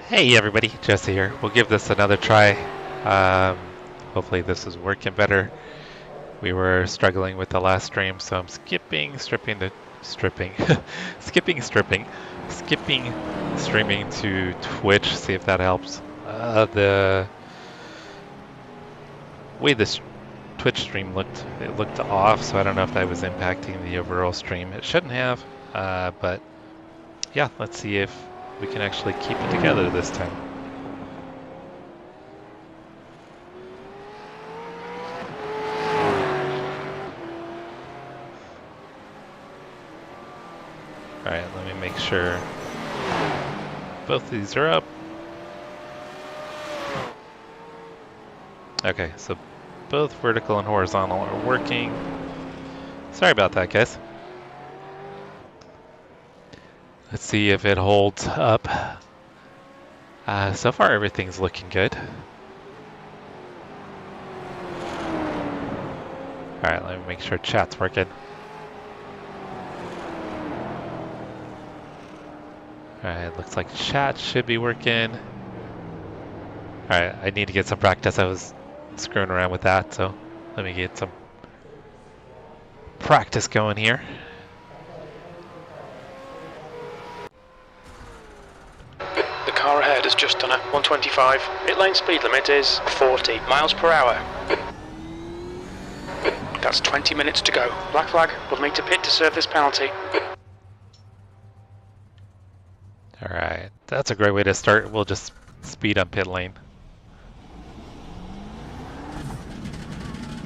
Hey everybody, Jesse here. We'll give this another try. Hopefully this is working better. We were struggling with the last stream, so I'm skipping streaming to Twitch, see if that helps. The way this Twitch stream looked off, so I don't know if that was impacting the overall stream. It shouldn't have, but yeah, let's see if we can actually keep it together this time. Alright, let me make sure both of these are up. Okay, so both vertical and horizontal are working. Sorry about that, guys. Let's see if it holds up. So far everything's looking good. Alright, let me make sure chat's working. Alright, looks like chat should be working. Alright, I need to get some practice. I was screwing around with that, so let me get some practice going here. The car ahead has just done a 125. Pit lane speed limit is 40 miles per hour. That's 20 minutes to go. Black flag, we'll need to pit to serve this penalty. Alright, that's a great way to start. We'll just speed up pit lane.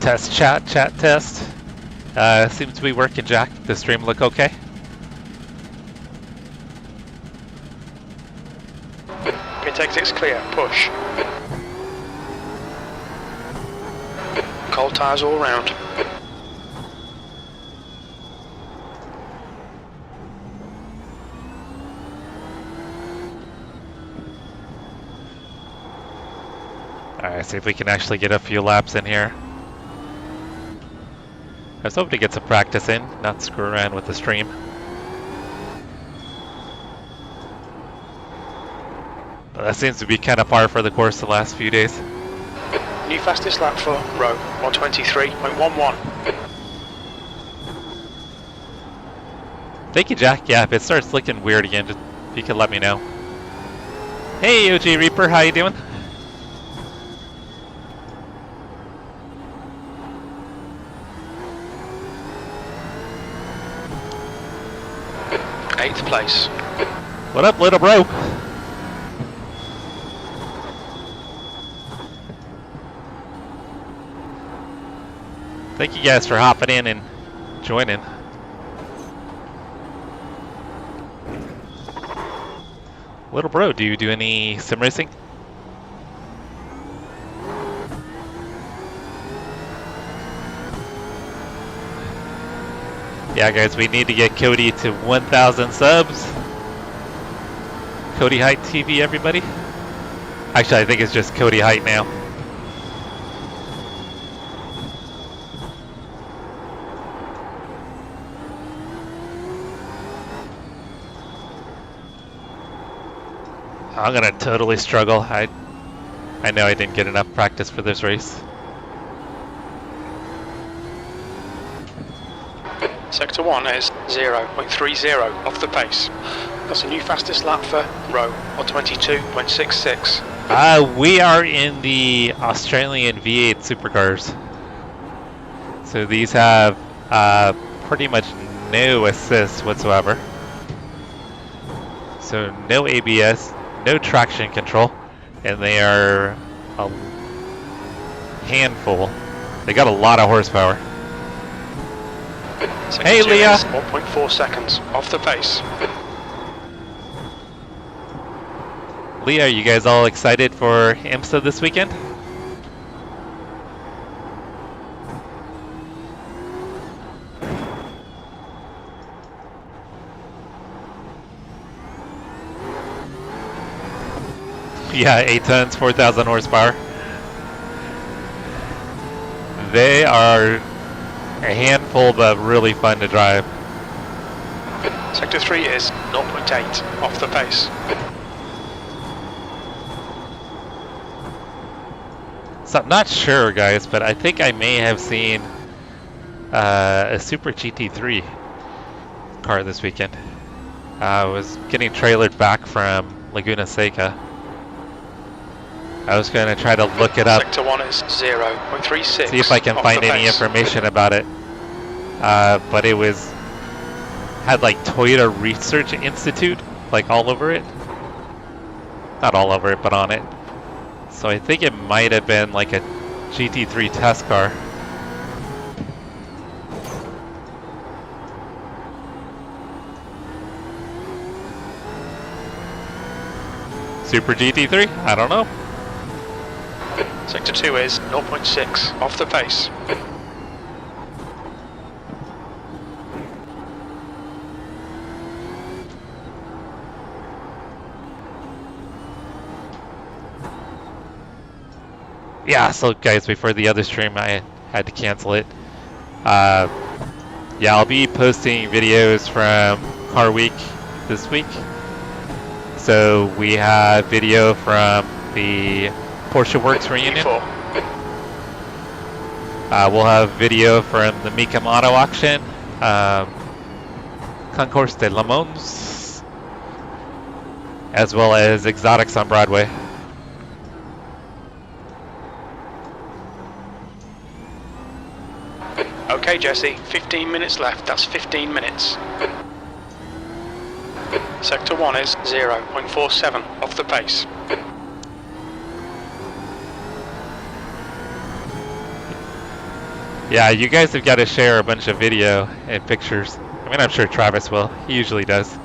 Test chat test. Seems to be working, Jack. The stream look okay? Pit exit's clear, push. Cold tyres all round. Alright, see if we can actually get a few laps in here. I was hoping to get some practice in, not screw around with the stream. But that seems to be kind of par for the course the last few days. New fastest lap for row 123.11. Thank you, Jack. Yeah, if it starts looking weird again, just if you could let me know. Hey, OG Reaper, how you doing? Eighth place. What up, little bro? Thank you guys for hopping in and joining. Little bro, do you do any sim racing? Yeah, guys, we need to get Cody to 1,000 subs. Cody Height TV, everybody. Actually, I think it's just Cody Height now. I'm gonna totally struggle. I know I didn't get enough practice for this race. Sector 1 is 0.30 off the pace. That's a new fastest lap for row 122.66. We are in the Australian V8 Supercars. So these have pretty much no assist whatsoever. So no ABS, no traction control, and they are a handful. They got a lot of horsepower. Hey, Leah! 1.4 seconds off the pace. Leah, are you guys all excited for IMSA this weekend? Yeah, 8 tons, 4,000 horsepower. They are a handful, but really fun to drive. Sector 3 is 0.8 off the pace. So I'm not sure, guys, but I think I may have seen a Super GT3 car this weekend. I was getting trailered back from Laguna Seca. I was going to try to look it up. Sector 1 is 0.36. See if I can find any information about it. But it had like Toyota Research Institute like all over it. Not all over it, but on it. So I think it might have been like a GT3 test car. Super GT3? I don't know. Sector 2 is 0.6 off the pace. Yeah, so guys, before the other stream I had to cancel it. Yeah, I'll be posting videos from Car Week this week. So we have video from the Porsche Works reunion. We'll have video from the Mika Auto auction, Concours de Le Mans, as well as Exotics on Broadway. Okay, Jesse, 15 minutes left. That's 15 minutes. Sector 1 is 0.47 off the pace. Yeah, you guys have got to share a bunch of video and pictures. I mean, I'm sure Travis will. He usually does.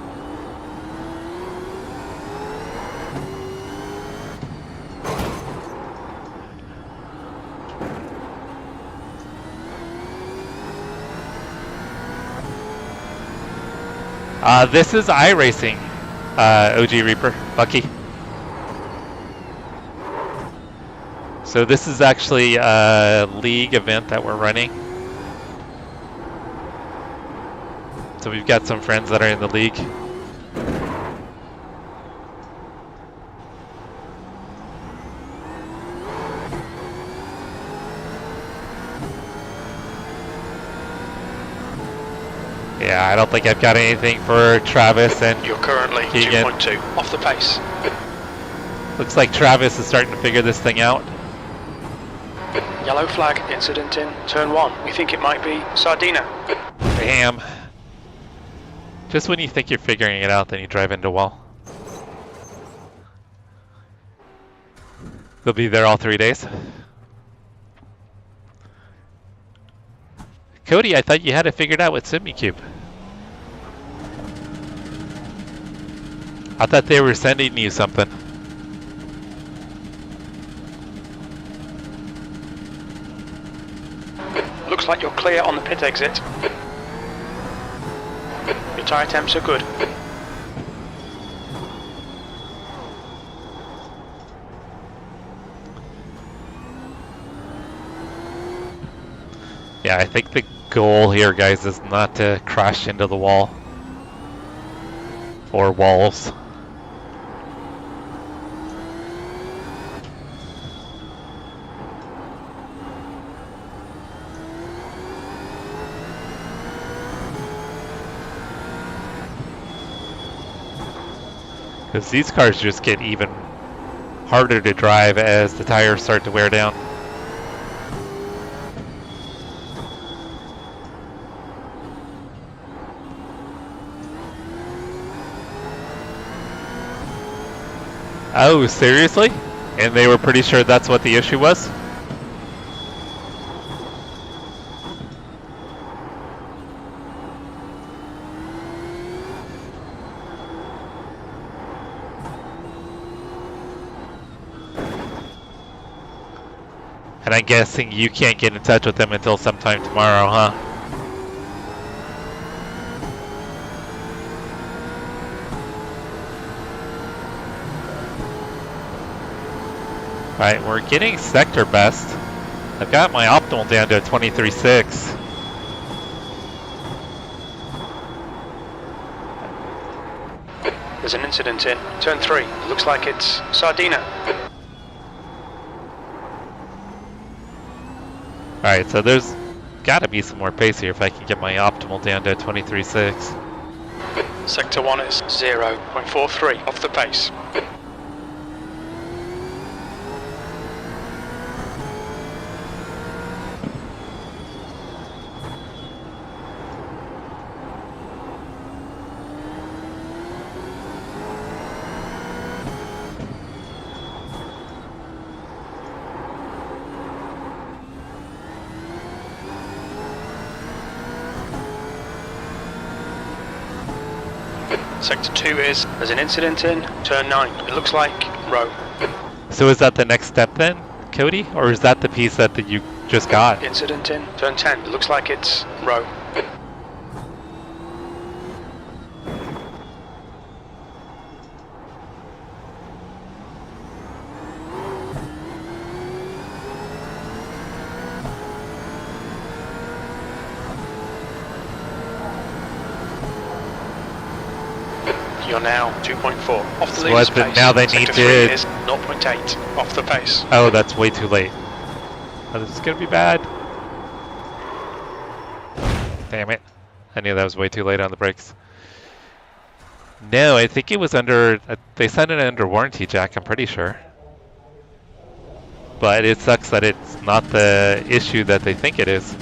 This is iRacing, OG Reaper, Bucky. So this is actually a league event that we're running. So we've got some friends that are in the league. Yeah, I don't think I've got anything for Travis and You're currently 2.2 off the pace. Looks like Travis is starting to figure this thing out. Yellow flag, incident in turn 1. We think it might be Sardina. Damn. Just when you think you're figuring it out, then you drive into a wall. They'll be there all 3 days. Cody, I thought you had it figured out with SimiCube. I thought they were sending you something. Looks like you're clear on the pit exit. Your tyre temps are good. Yeah, I think the goal here, guys, is not to crash into the wall. Or walls. Because these cars just get even harder to drive as the tires start to wear down. Oh, seriously? And they were pretty sure that's what the issue was? And I'm guessing you can't get in touch with them until sometime tomorrow, huh? Alright, we're getting sector best. I've got my optimal down to a 23.6. There's an incident in turn 3. Looks like it's Sardina. Alright, so there's gotta be some more pace here if I can get my optimal down to 23.6. Sector 1 is 0.43 off the pace. Sector 2 is, there's an incident in turn 9. It looks like row. So is that the next step then, Cody? Or is that the piece that you just got? Incident in turn 10. It looks like it's row. You're now 2.4 off the leader's pace. Now they need Sector 3 to... is 0.8 off the pace. Oh, that's way too late. Oh, this is gonna be bad. Damn it. I knew that was way too late on the brakes. No, I think it was under... they sent it under warranty, Jack, I'm pretty sure. But it sucks that it's not the issue that they think it is.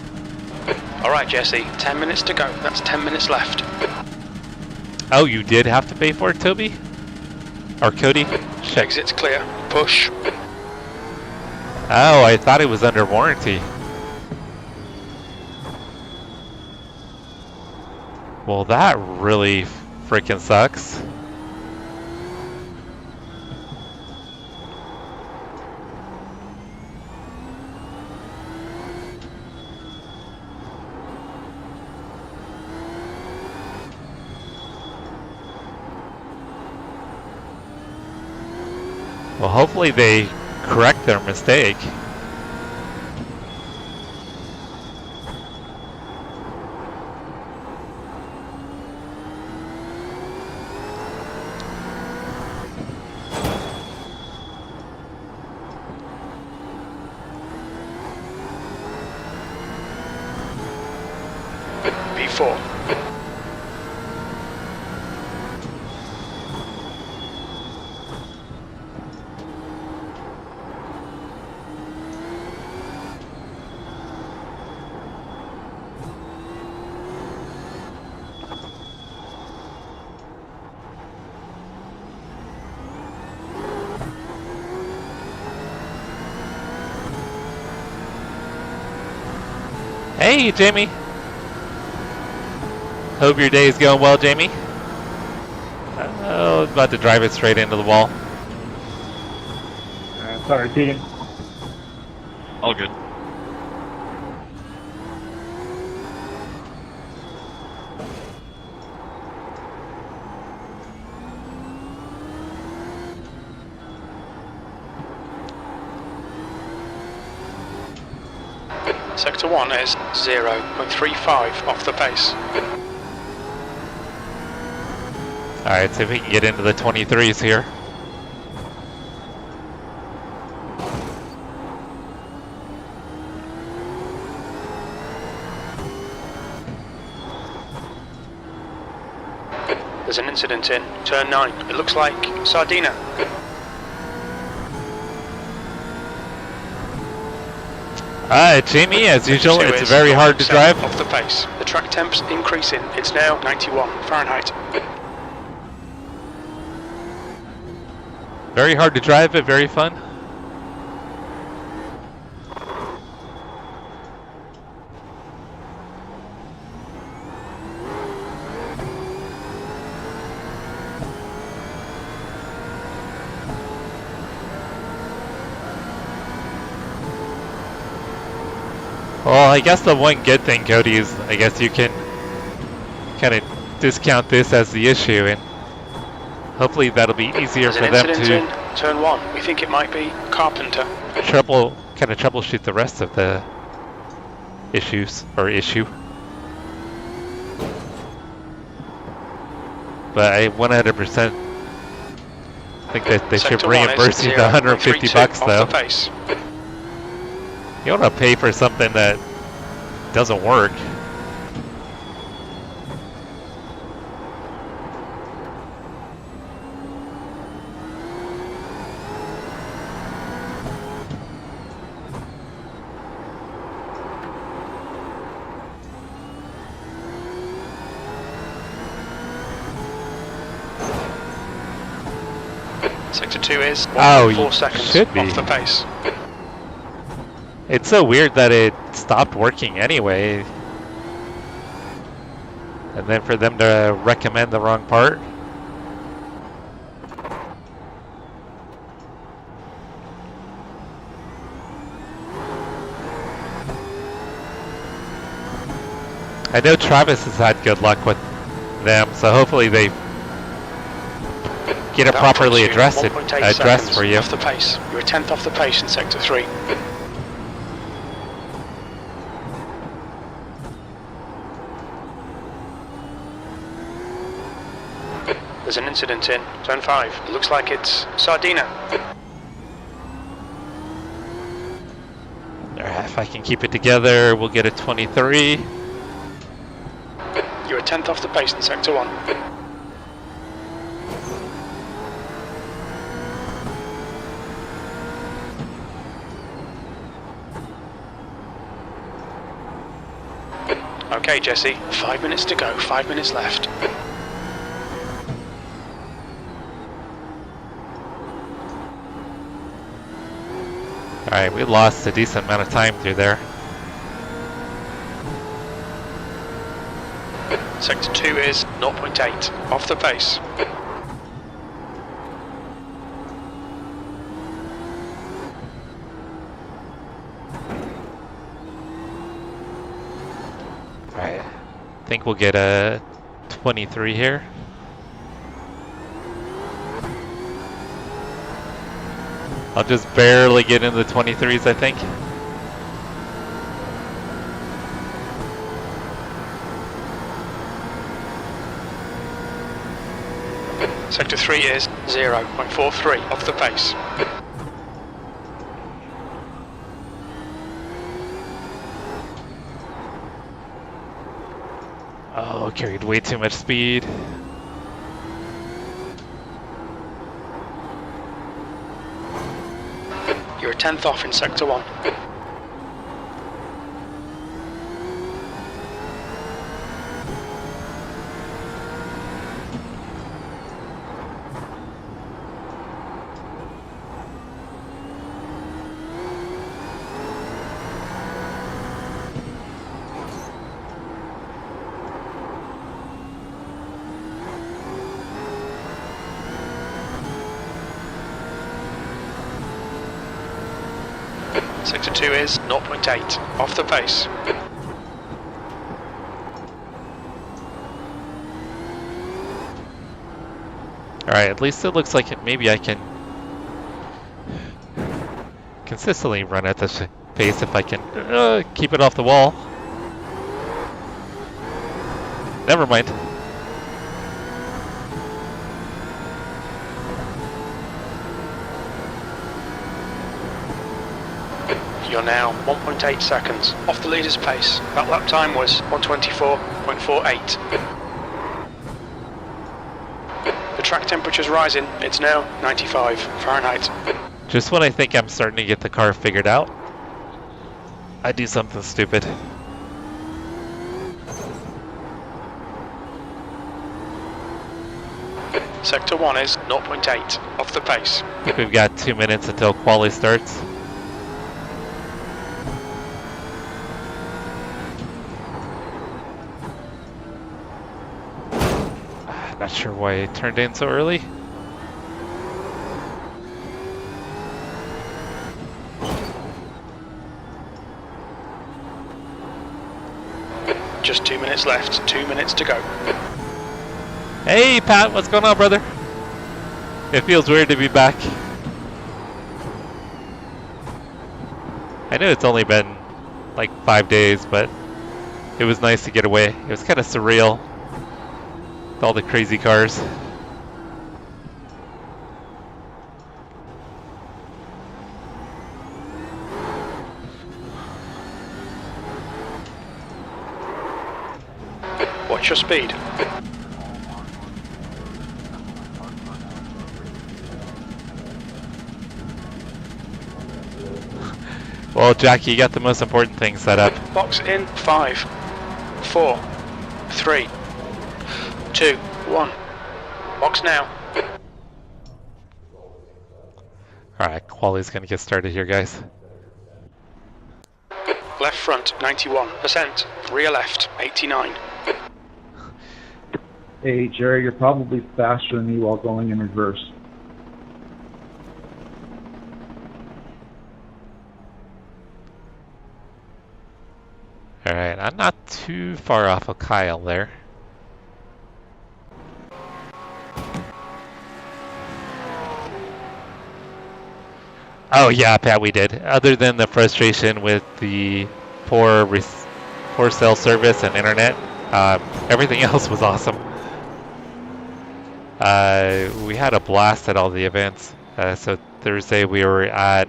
Alright, Jesse, 10 minutes to go. That's 10 minutes left. Oh, you did have to pay for it, Toby? Or Cody? Shit. Exit's clear. Push. Oh, I thought it was under warranty. Well, that really freaking sucks. Well, hopefully they correct their mistake. P4. Hey, Jamie. Hope your day is going well, Jamie. Oh, I was about to drive it straight into the wall. Sorry, Keegan. All good. Sector 1 is 0.35 off the pace. Alright, see if we can get into the 23s here. There's an incident in turn 9. It looks like Sardina. Jamie, as usual, it's very hard to drive. Off the pace. The track temp's increasing. It's now 91 Fahrenheit. Very hard to drive, but very fun. Well, I guess the one good thing, Cody, is I guess you can kind of discount this as the issue, and hopefully that'll be easier for them to in turn 1. We think it might be Carpenter. troubleshoot the rest of the issues or issue. But I 100% think that they should reimburse you the $150 though. You don't want to pay for something that doesn't work. Sector 2 is 4 Oh, seconds should be. off the pace. It's so weird that it stopped working anyway. And then for them to recommend the wrong part. I know Travis has had good luck with them, so hopefully they get it properly addressed for you. Off the pace. You're a tenth off the pace in Sector 3. There's an incident in Zone 5. It looks like it's Sardina. Alright, if I can keep it together, we'll get a 23. You're a tenth off the pace in Sector 1. Okay, Jesse, 5 minutes to go, 5 minutes left. Alright, we lost a decent amount of time through there. Sector 2 is 0.8, off the pace. Alright, I think we'll get a 23 here. I'll just barely get into the 23s, I think. Sector 3 is 0.43, off the pace. Oh, carried way too much speed. You're a tenth off in Sector 1. Sector 2 is 0.8, off the pace. Alright, at least it looks like maybe I can consistently run at this pace if I can keep it off the wall. Never mind. You're now 1.8 seconds off the leader's pace. That lap time was 124.48. The track temperature's rising. It's now 95 Fahrenheit. Just when I think I'm starting to get the car figured out, I do something stupid. Sector 1 is 0.8, off the pace. I think we've got 2 minutes until quali starts. Not sure why it turned in so early. Just 2 minutes left, 2 minutes to go. Hey Pat, what's going on, brother? It feels weird to be back. I know it's only been like 5 days, but it was nice to get away. It was kind of surreal. All the crazy cars. Watch your speed. Well, Jackie, you got the most important thing set up. Box in 5, 4, 3, 2, 1. Box now. Alright, quality's gonna get started here, guys. Left front 91%, rear left 89. Hey, Jerry, you're probably faster than me while going in reverse. Alright, I'm not too far off of Kyle there. Oh yeah, Pat, we did. Other than the frustration with the poor cell service and internet, everything else was awesome. We had a blast at all the events. So Thursday we were at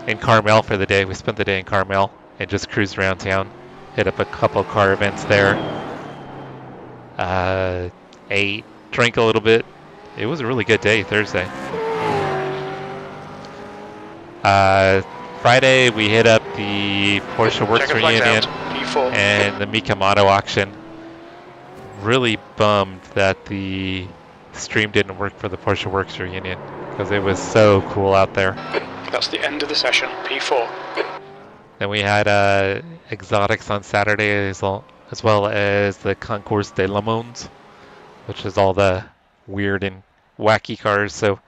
in Carmel for the day. We spent the day in Carmel and just cruised around town. Hit up a couple car events there. Ate, drank a little bit. It was a really good day Thursday. Friday we hit up the Porsche Works reunion and the Mikimoto auction. Really bummed that the stream didn't work for the Porsche Works reunion because it was so cool out there. That's the end of the session, P4. Then we had exotics on Saturday as well as the Concours de Le Monde, which is all the weird and wacky cars. So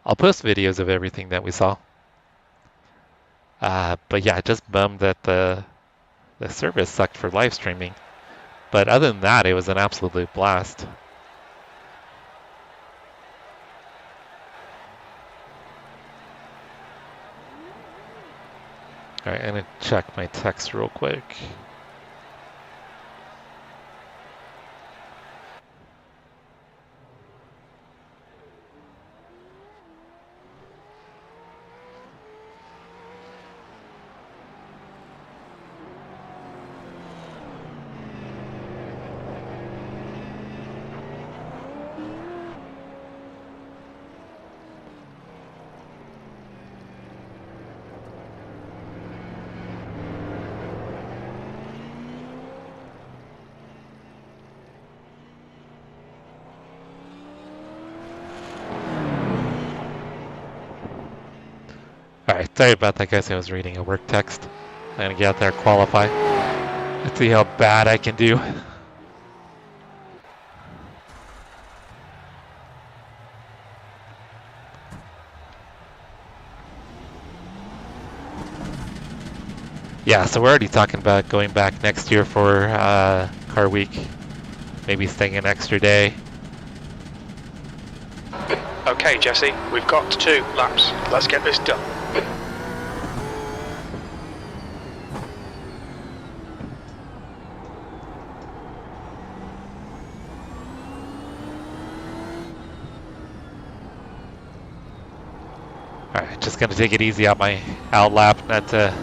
I'll post videos of everything that we saw. But yeah, just bummed that the service sucked for live streaming. But other than that, it was an absolute blast. All right, I'm gonna check my text real quick. Alright, sorry about that, guys. I was reading a work text. I'm gonna get out there and qualify. Let's see how bad I can do. Yeah, so we're already talking about going back next year for Car Week. Maybe staying an extra day. Okay, Jesse, we've got 2 laps. Let's get this done. Alright, just gonna take it easy on my out lap, not to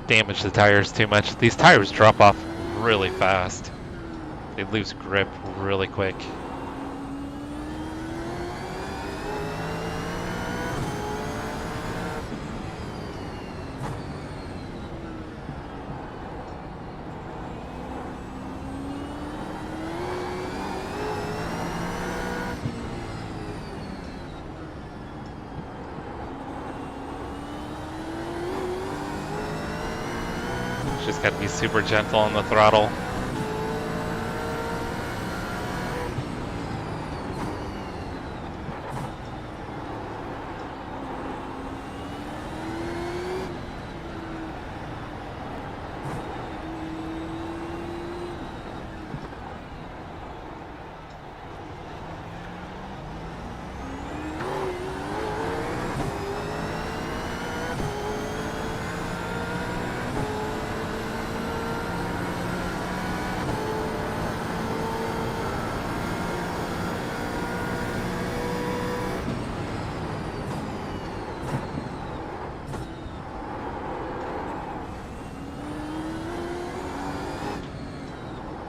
damage the tires too much. These tires drop off really fast. They lose grip really quick. Just gotta be super gentle on the throttle.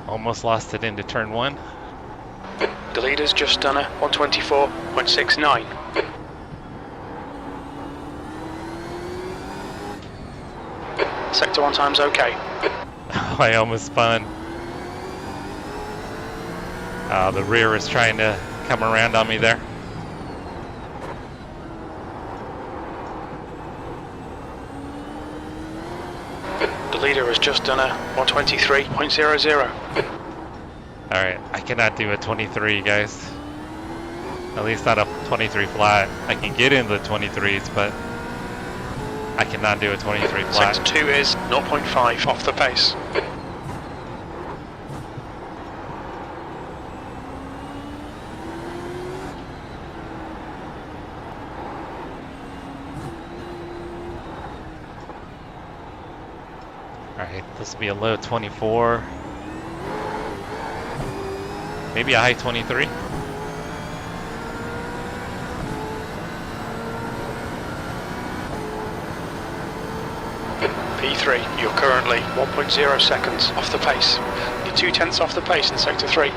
Almost lost it into turn 1. The leader's just done a 124.69. Sector 1 time's okay. I almost spun. The rear is trying to come around on me there. The leader has just done a 123.00. Alright, I cannot do a 23, guys. At least not a 23 flat. I can get into the 23s, but I cannot do a 23 flat. Sector 2 is 0.5 off the pace. Alright, this will be a low 24. Maybe a high 23. P3, you're currently 1.0 seconds off the pace. You're 0.2 off the pace in Sector 3.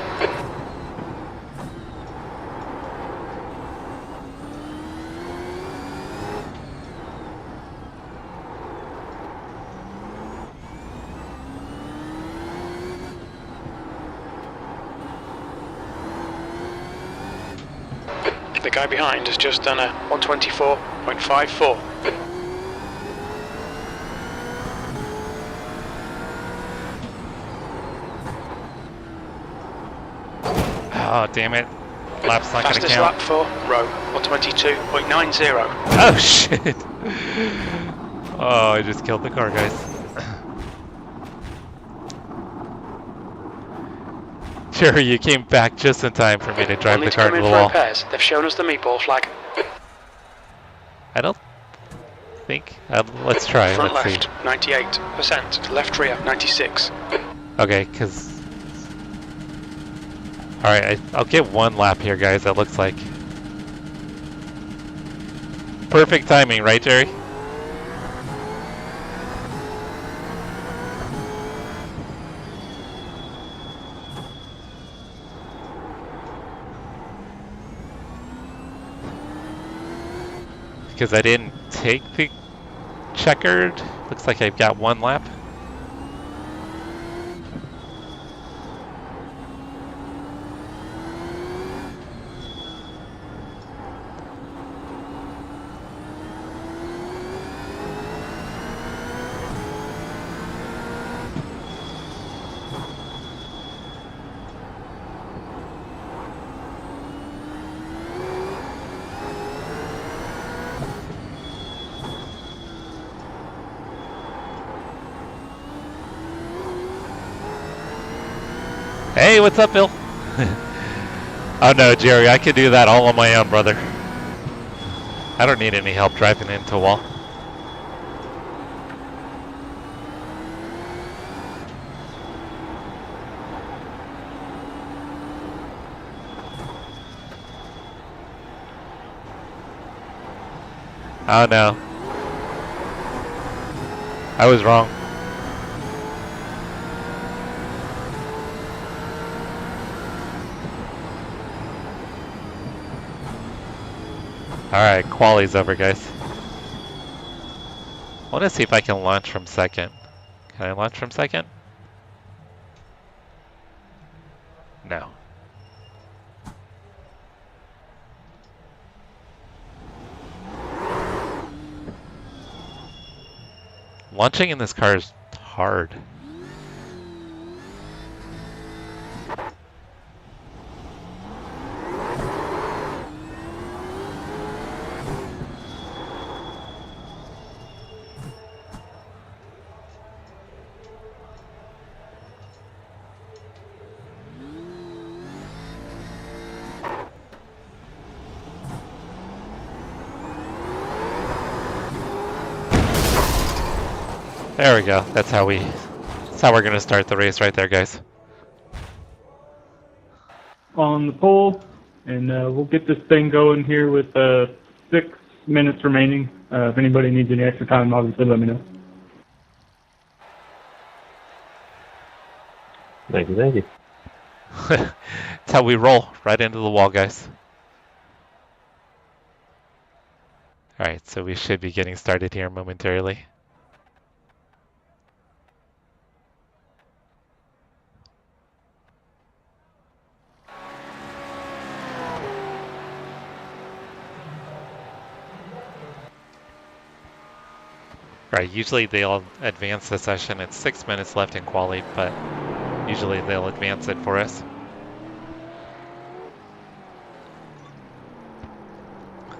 The guy behind has just done a 124.54. Oh, damn it. Lap's not going to Fastest count. lap for row, 122.90. Oh, shit. Oh, I just killed the car, guys. Jerry, you came back just in time for me to drive the car into the wall. Repairs. They've shown us the meatball flag. I don't think. Let's try. Front Let's left, see. 98%. Left rear, 96. Okay, because... Alright, I'll get one lap here, guys, that looks like. Perfect timing, right, Jerry? Because I didn't take the checkered. Looks like I've got one lap. Hey, what's up, Bill? Oh no, Jerry, I could do that all on my own, brother. I don't need any help driving into a wall. Oh no. I was wrong. Alright, quali's over, guys. I want to see if I can launch from second. Can I launch from second? No. Launching in this car is hard. There we go. That's how we're gonna start the race right there, guys. On the pole, and we'll get this thing going here with 6 minutes remaining. If anybody needs any extra time, obviously let me know. Thank you, thank you. That's how we roll, right into the wall, guys. Alright, so we should be getting started here momentarily. Right, usually they'll advance the session. It's 6 minutes left in quali, but usually they'll advance it for us.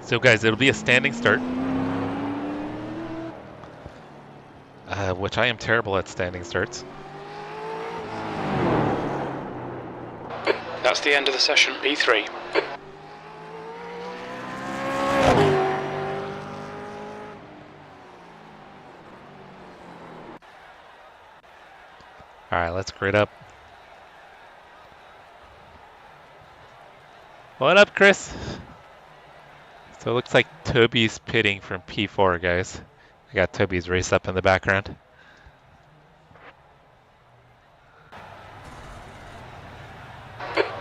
So guys, it'll be a standing start, which I am terrible at standing starts. That's the end of the session, P3. Alright, let's grid up. What up, Chris? So it looks like Toby's pitting from P4, guys. I got Toby's race up in the background.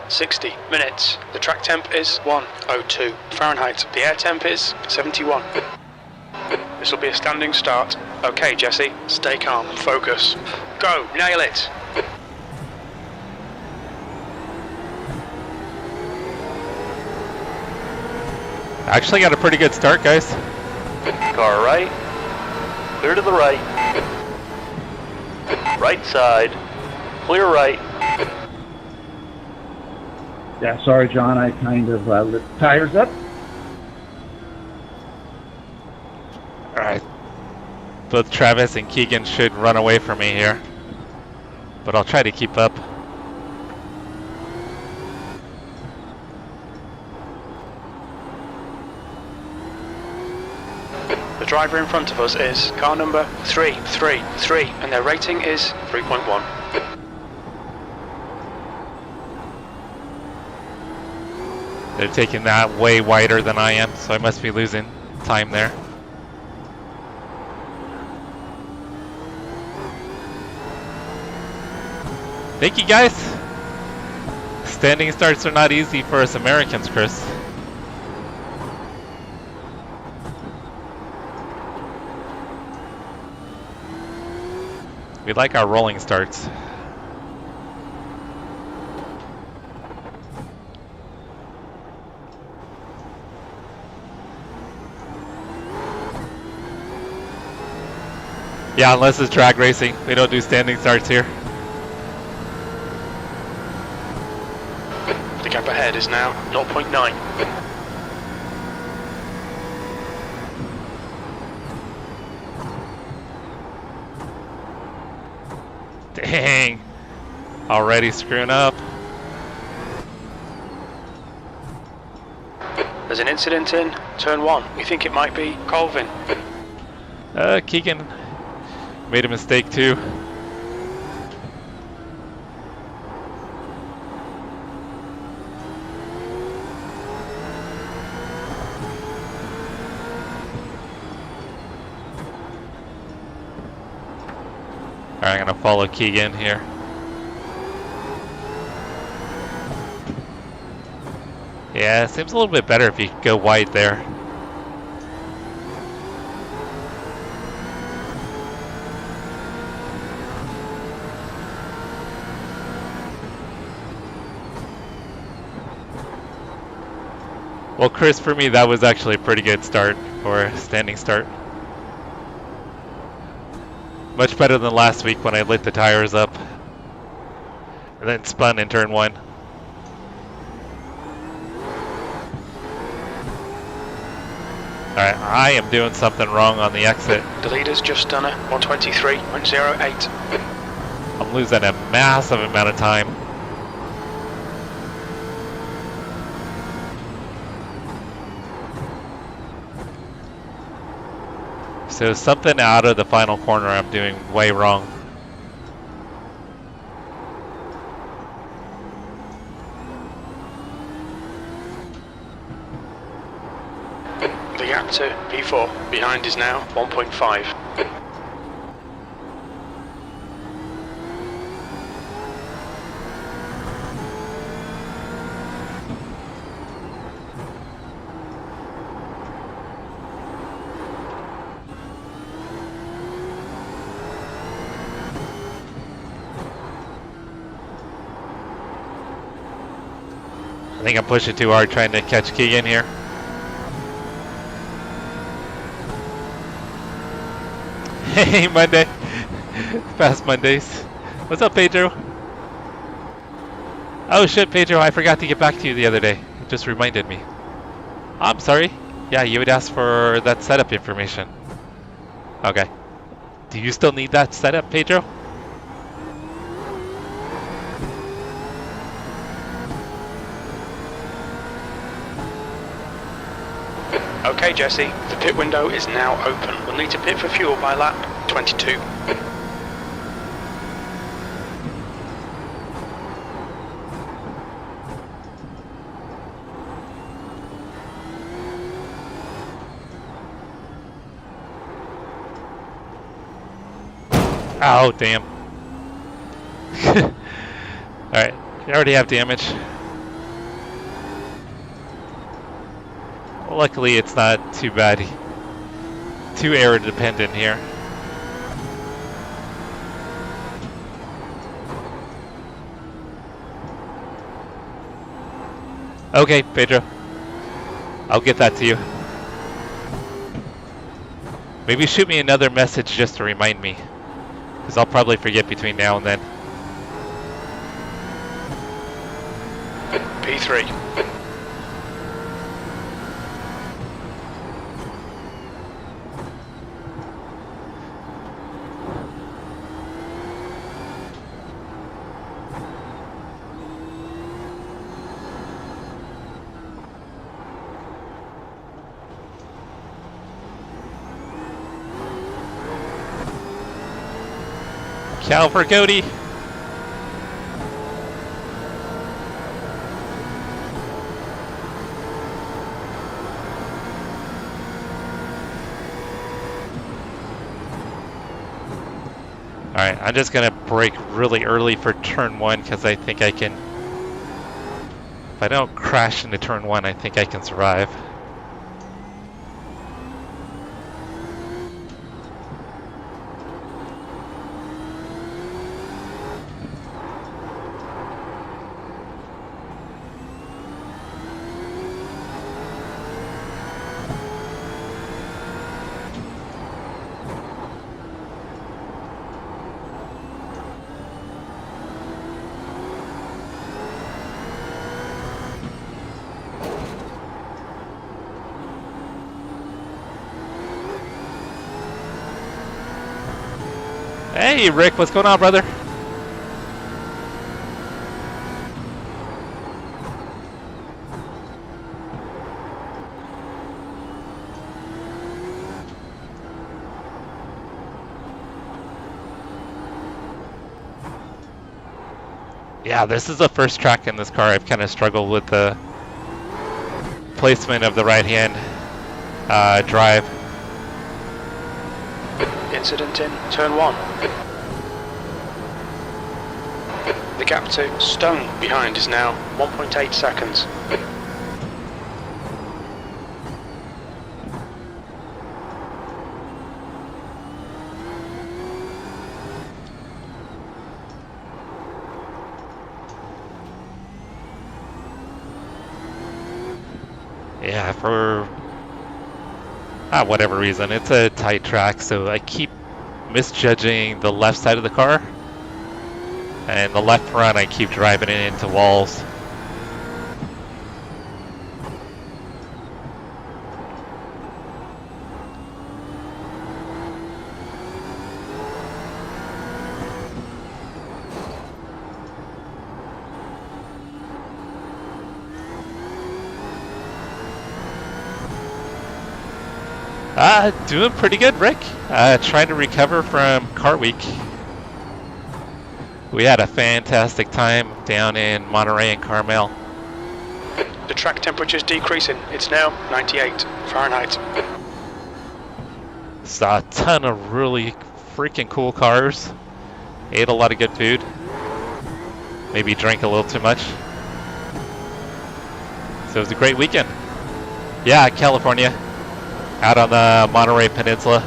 "60 minutes. The track temp is 102 Fahrenheit. The air temp is 71. This will be a standing start. Okay, Jesse, stay calm, focus. Go, nail it. Actually got a pretty good start, guys. Car right. Clear to the right. Right side. Clear right. Yeah, sorry, John. I kind of lit the tires up. Alright. Both Travis and Keegan should run away from me here, but I'll try to keep up. The driver in front of us is car number 333, and their rating is 3.1. They're taking that way wider than I am, so I must be losing time there. Thank you, guys. Standing starts are not easy for us Americans, Chris. We like our rolling starts. Yeah, unless it's drag racing. We don't do standing starts here. The gap ahead is now 0.9. Dang. Already screwing up. There's an incident in turn 1. We think it might be Colvin. Keegan made a mistake too. Alright, I'm gonna follow Keegan here. Yeah, it seems a little bit better if you go wide there. Well, Chris, for me, that was actually a pretty good start for a standing start. Much better than last week when I lit the tires up and then spun in turn 1. Alright, I am doing something wrong on the exit. The leader's just done a 123.08. I'm losing a massive amount of time. So something out of the final corner I'm doing way wrong. The gap to P4 behind is now 1.5. I think I'm pushing too hard trying to catch Keegan here. Hey, Monday. Fast Mondays. What's up, Pedro? Oh shit, Pedro, I forgot to get back to you the other day. It just reminded me. I'm sorry. Yeah, you would ask for that setup information. Okay. Do you still need that setup, Pedro? Okay, Jesse, the pit window is now open. We'll need to pit for fuel by lap 22. Oh, damn. Alright, you already have damage. Luckily, it's not too bad. Too air dependent here. Okay, Pedro. I'll get that to you. Maybe shoot me another message just to remind me, because I'll probably forget between now and then. P3. Cal for Cody. Alright, I'm just gonna brake really early for turn 1 because I think I can. If I don't crash into turn 1, I think I can survive. Hey Rick, what's going on, brother? Yeah, this is the first track in this car I've kind of struggled with the placement of the right hand drive. Incident in turn 1. The gap to Stone behind is now 1.8 seconds. Yeah, for whatever reason, it's a tight track, so I keep misjudging the left side of the car, and the left front I keep driving it into walls. Doing pretty good, Rick. Trying to recover from car week. We had a fantastic time down in Monterey and Carmel. The track temperature is decreasing. It's now 98 Fahrenheit. Saw a ton of really freaking cool cars. Ate a lot of good food. Maybe drank a little too much. So it was a great weekend. Yeah, California. Out on the Monterey Peninsula.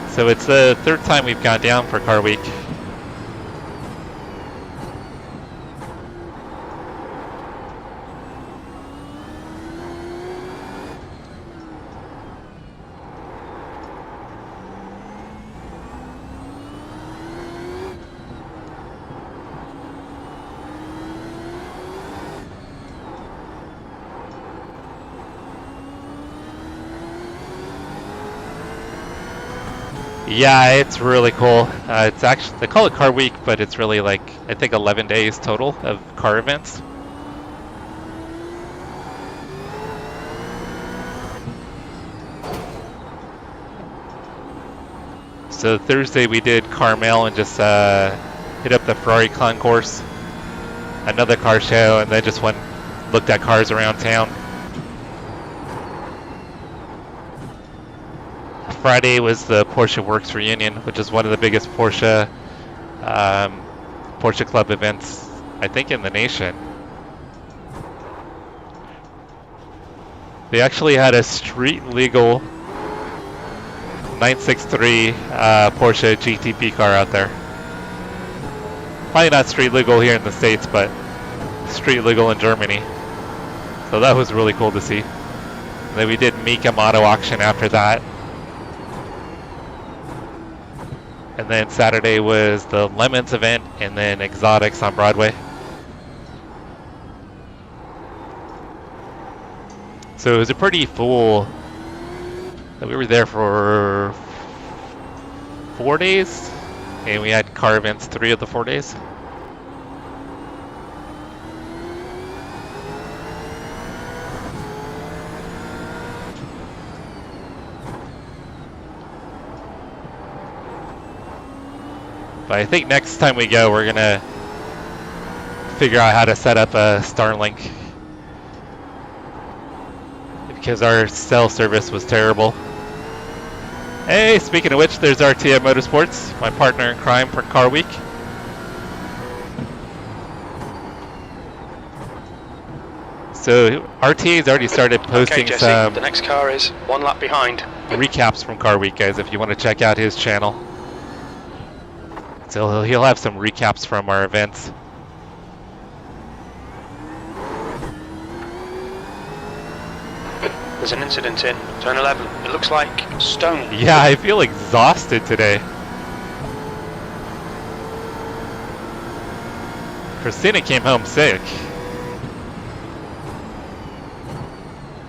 So it's the third time we've gone down for car week. Yeah, it's really cool. It's actually, they call it Car Week, but it's really like, I think 11 days total of car events. So Thursday we did Carmel and just hit up the Ferrari concourse, another car show, and then just looked at cars around town. Friday was the Porsche Works reunion, which is one of the biggest Porsche Club events, I think, in the nation. They actually had a street legal 963 Porsche GTP car out there. Probably not street legal here in the States, but street legal in Germany. So that was really cool to see. And then we did Mika Auto Auction after that. And then Saturday was the Lemons event, and then Exotics on Broadway. So it was a pretty full. We were there for 4 days, and we had car events 3 of the 4 days. But I think next time we go, we're gonna figure out how to set up a Starlink, because our cell service was terrible. Hey, speaking of which, there's RTA Motorsports, my partner in crime for Car Week. So RTA's already started posting Jesse, some the next car is 1 lap behind. recaps from Car Week, guys, if you want to check out his channel. So he'll have some recaps from our events. There's an incident in turn 11. It looks like stone. Yeah, I feel exhausted today. Christina came home sick,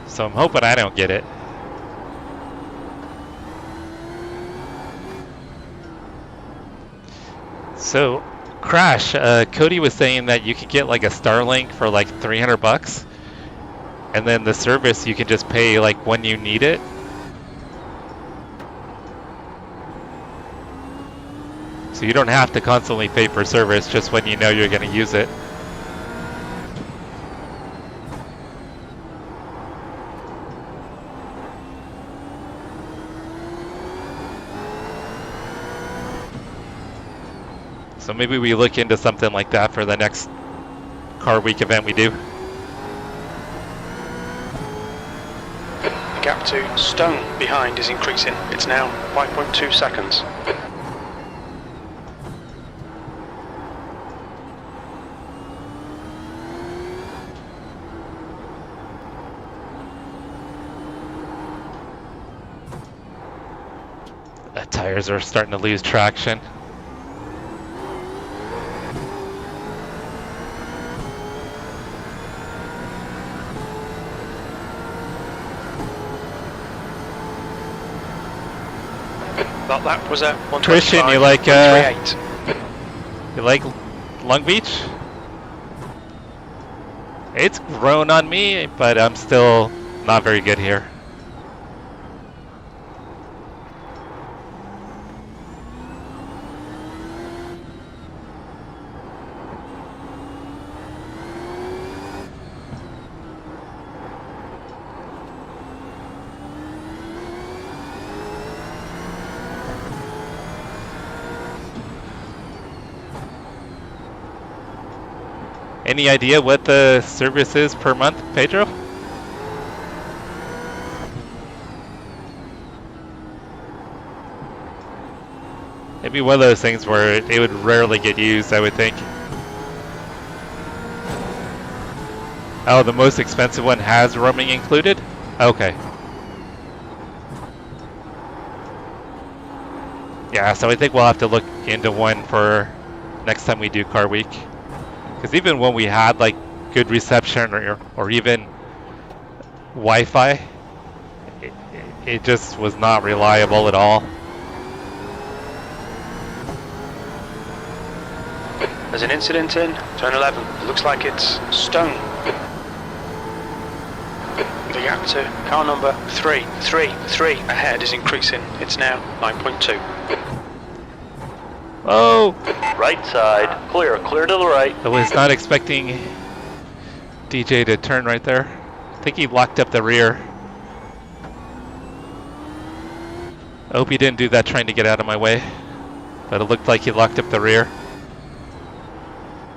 so I'm hoping I don't get it. So, Crash, Cody was saying that you could get like a Starlink for like $300, and then the service you can just pay like when you need it. So you don't have to constantly pay for service, just when you know you're going to use it. So maybe we look into something like that for the next Car Week event we do. The gap to stone behind is increasing. It's now 5.2 seconds. The tires are starting to lose traction. That lap was at 125. Christian, you like 138. you like Long Beach? It's grown on me, but I'm still not very good here. Any idea what the service is per month, Pedro? Maybe one of those things where it would rarely get used, I would think. Oh, the most expensive one has roaming included? Okay. Yeah, so I think we'll have to look into one for next time we do Car Week. Because even when we had like good reception or even Wi-Fi, it just was not reliable at all. There's an incident in turn 11. It looks like it's Stone. The gap to car number 3 ahead is increasing. It's now 9.2. Oh! Right side. Clear to the right. I was not expecting DJ to turn right there. I think he locked up the rear. I hope he didn't do that trying to get out of my way. But it looked like he locked up the rear.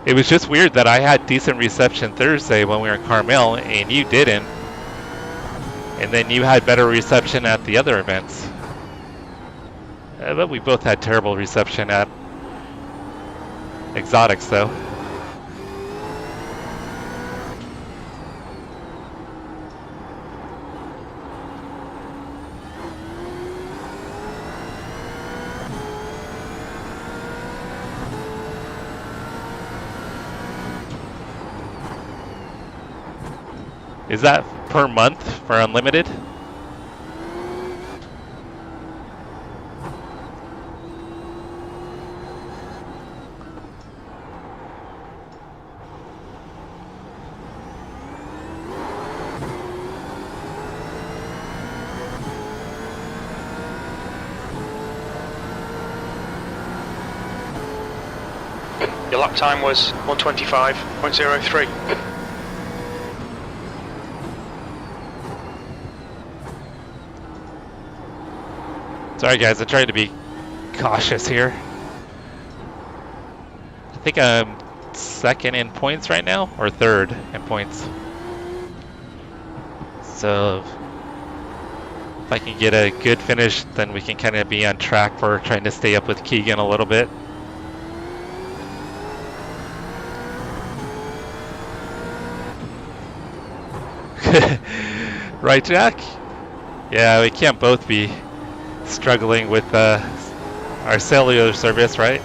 It was just weird that I had decent reception Thursday when we were in Carmel and you didn't. And then you had better reception at the other events. But we both had terrible reception at Exotics though. Is that per month for unlimited? Your lap time was 125.03. Sorry guys, I tried to be cautious here. I think I'm second in points right now, or third in points. So if I can get a good finish, then we can kind of be on track for trying to stay up with Keegan a little bit. Right, Jack? Yeah, we can't both be struggling with our cellular service, right?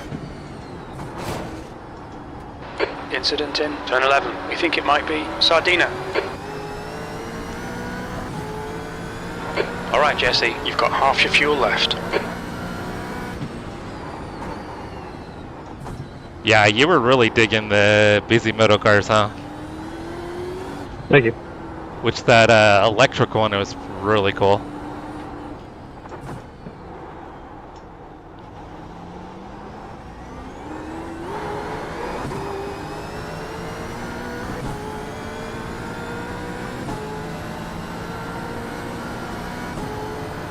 Incident in turn 11. We think it might be Sardina. Alright, Jesse, you've got half your fuel left. Yeah, you were really digging the busy moto cars, huh? Thank you. Which that electric one was really cool.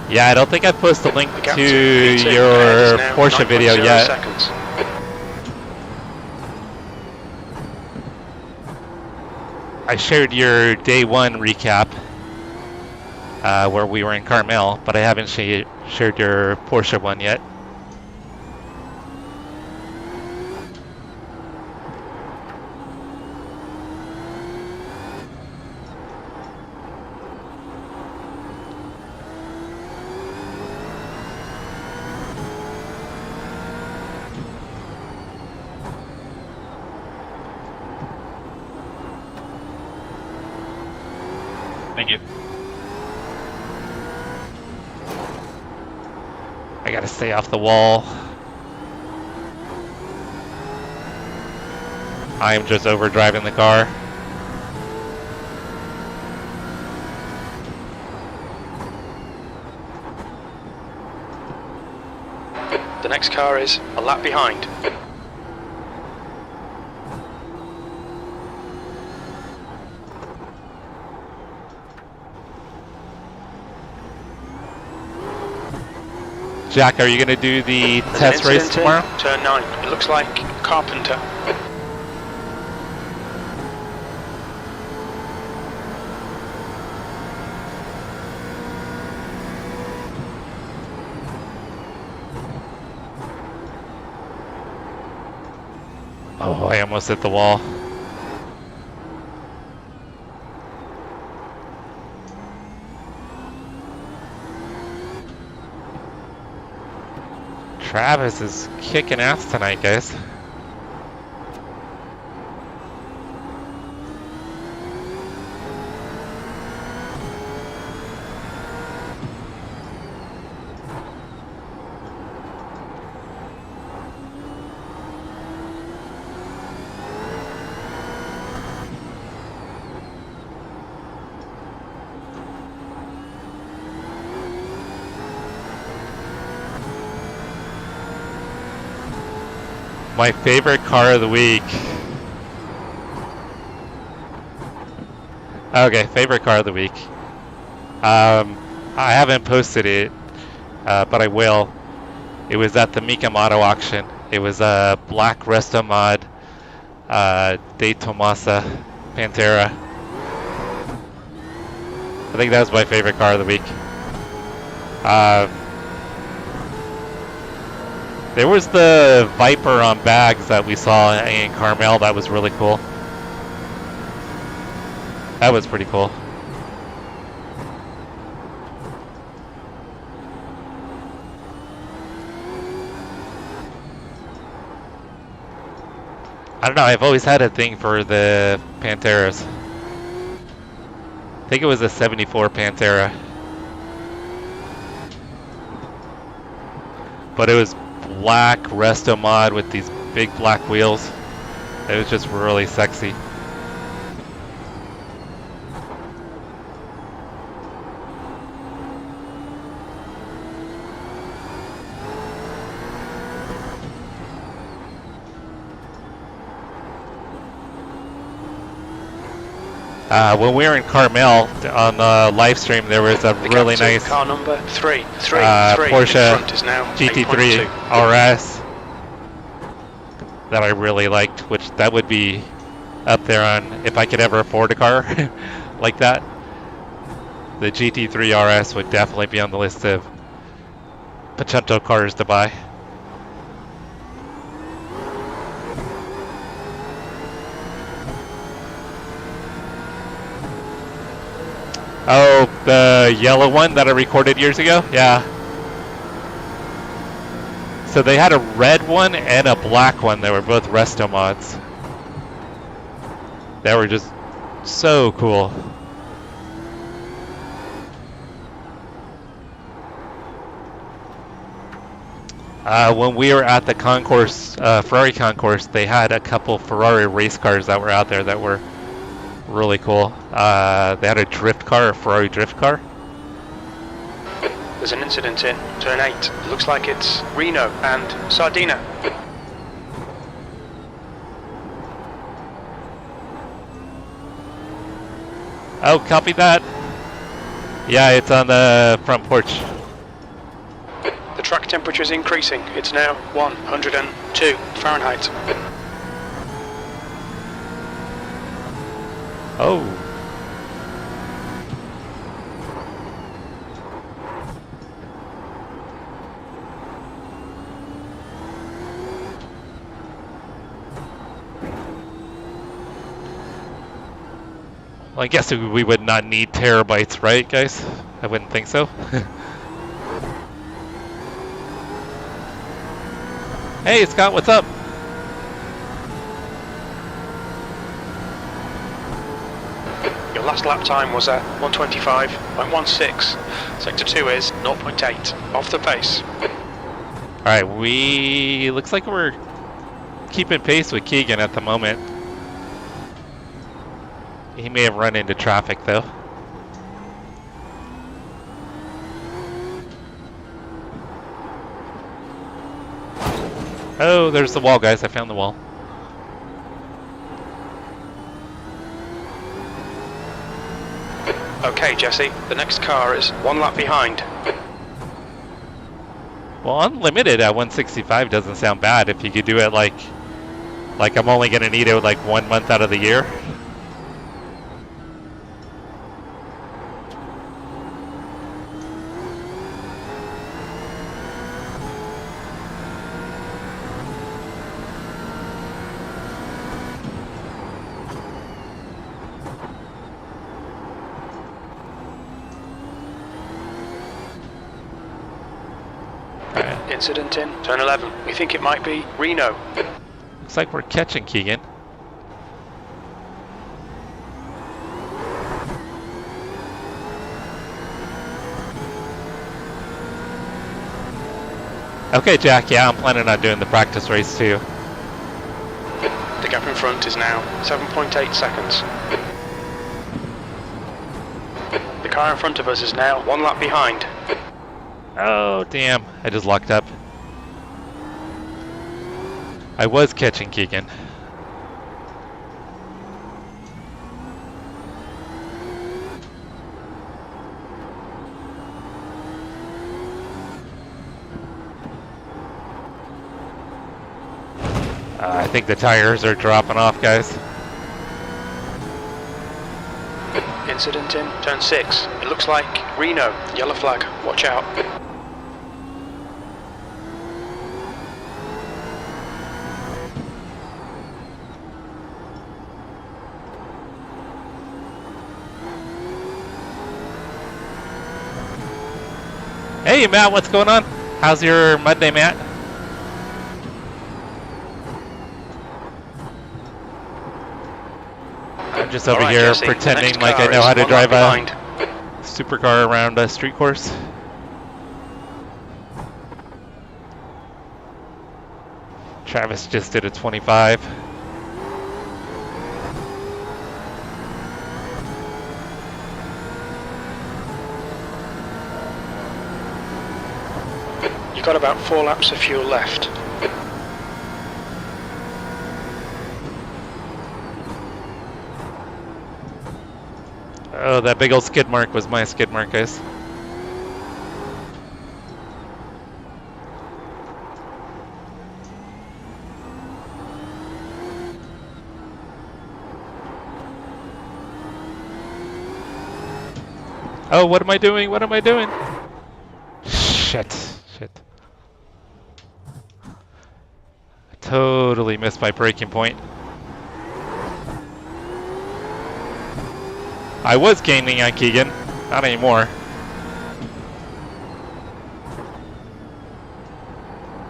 Yeah, I don't think I posted a link to your Porsche video yet. Seconds. I shared your day one recap where we were in Carmel, but I haven't shared your Porsche one yet. Thank you. I gotta stay off the wall. I am just overdriving the car. The next car is a lap behind. Jack, are you gonna do the test race tomorrow? Turn 9. It looks like Carpenter. Oh, I almost hit the wall. Travis is kicking ass tonight, guys. My favorite car of the week. Okay, favorite car of the week. I haven't posted it, but I will. It was at the Mika Auto auction. It was a black Resto Mod De Tomasa Pantera. I think that was my favorite car of the week. There was the Viper on bags that we saw in Carmel. That was really cool. That was pretty cool. I don't know, I've always had a thing for the Panteras. I think it was a 74 Pantera. But it was black Resto Mod with these big black wheels. It was just really sexy. When we were in Carmel on the live stream, there was a really nice car number 3 Porsche in front is now GT3 RS that I really liked, which that would be up there on if I could ever afford a car like that. The GT3 RS would definitely be on the list of potential cars to buy. Oh, the yellow one that I recorded years ago? Yeah. So they had a red one and a black one. They were both Resto Mods. They were just so cool. When we were at the concourse, Ferrari concourse, they had a couple Ferrari race cars that were out there that were really cool. They had a drift car, a Ferrari drift car. There's an incident in turn 8. It looks like it's Reno and Sardina. Oh, copy that. Yeah, it's on the front porch. The track temperature is increasing. It's now 102 Fahrenheit. Oh. Well, I guess we would not need terabytes, right, guys? I wouldn't think so. Hey, Scott, what's up? Your last lap time was at 125.16. Sector 2 is 0.8 off the pace. Alright, looks like we're keeping pace with Keegan at the moment. He may have run into traffic though. Oh, there's the wall, guys. I found the wall. Okay, Jesse, the next car is 1 lap behind. Well, unlimited at 165 doesn't sound bad if you could do it like I'm only going to need it like 1 month out of the year. Incident in turn 11. We think it might be Reno. Looks like we're catching Keegan. Okay, Jack, yeah, I'm planning on doing the practice race too. The gap in front is now 7.8 seconds. The car in front of us is now 1 lap behind. Oh, damn. I just locked up. I was catching Keegan. I think the tires are dropping off, guys. Incident in turn 6. It looks like Reno. Yellow flag. Watch out. Hey Matt, what's going on? How's your Monday, Matt? I'm just over here Jesse, pretending like I know how to drive a supercar around a street course. Travis just did a 25. You've got about 4 laps of fuel left. Oh, that big old skid mark was my skid mark, guys. Oh, what am I doing? What am I doing? Shit. I totally missed my braking point. I was gaining on Keegan, not anymore.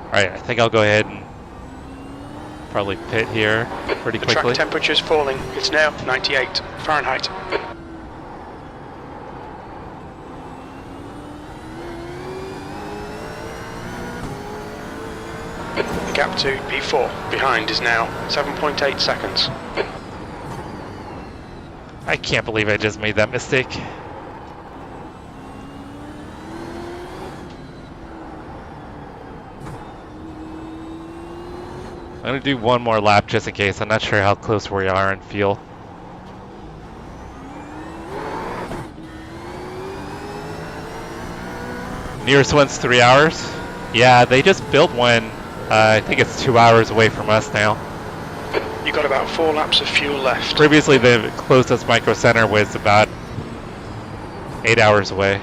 Alright, I think I'll go ahead and probably pit here pretty quickly. The track temperature's falling. It's now 98 Fahrenheit. The gap to P4 behind is now 7.8 seconds. I can't believe I just made that mistake. I'm gonna do one more lap just in case. I'm not sure how close we are in fuel. Nearest one's 3 hours. Yeah, they just built one. I think it's 2 hours away from us now. You've got about 4 laps of fuel left. Previously, the closest micro center was about 8 hours away.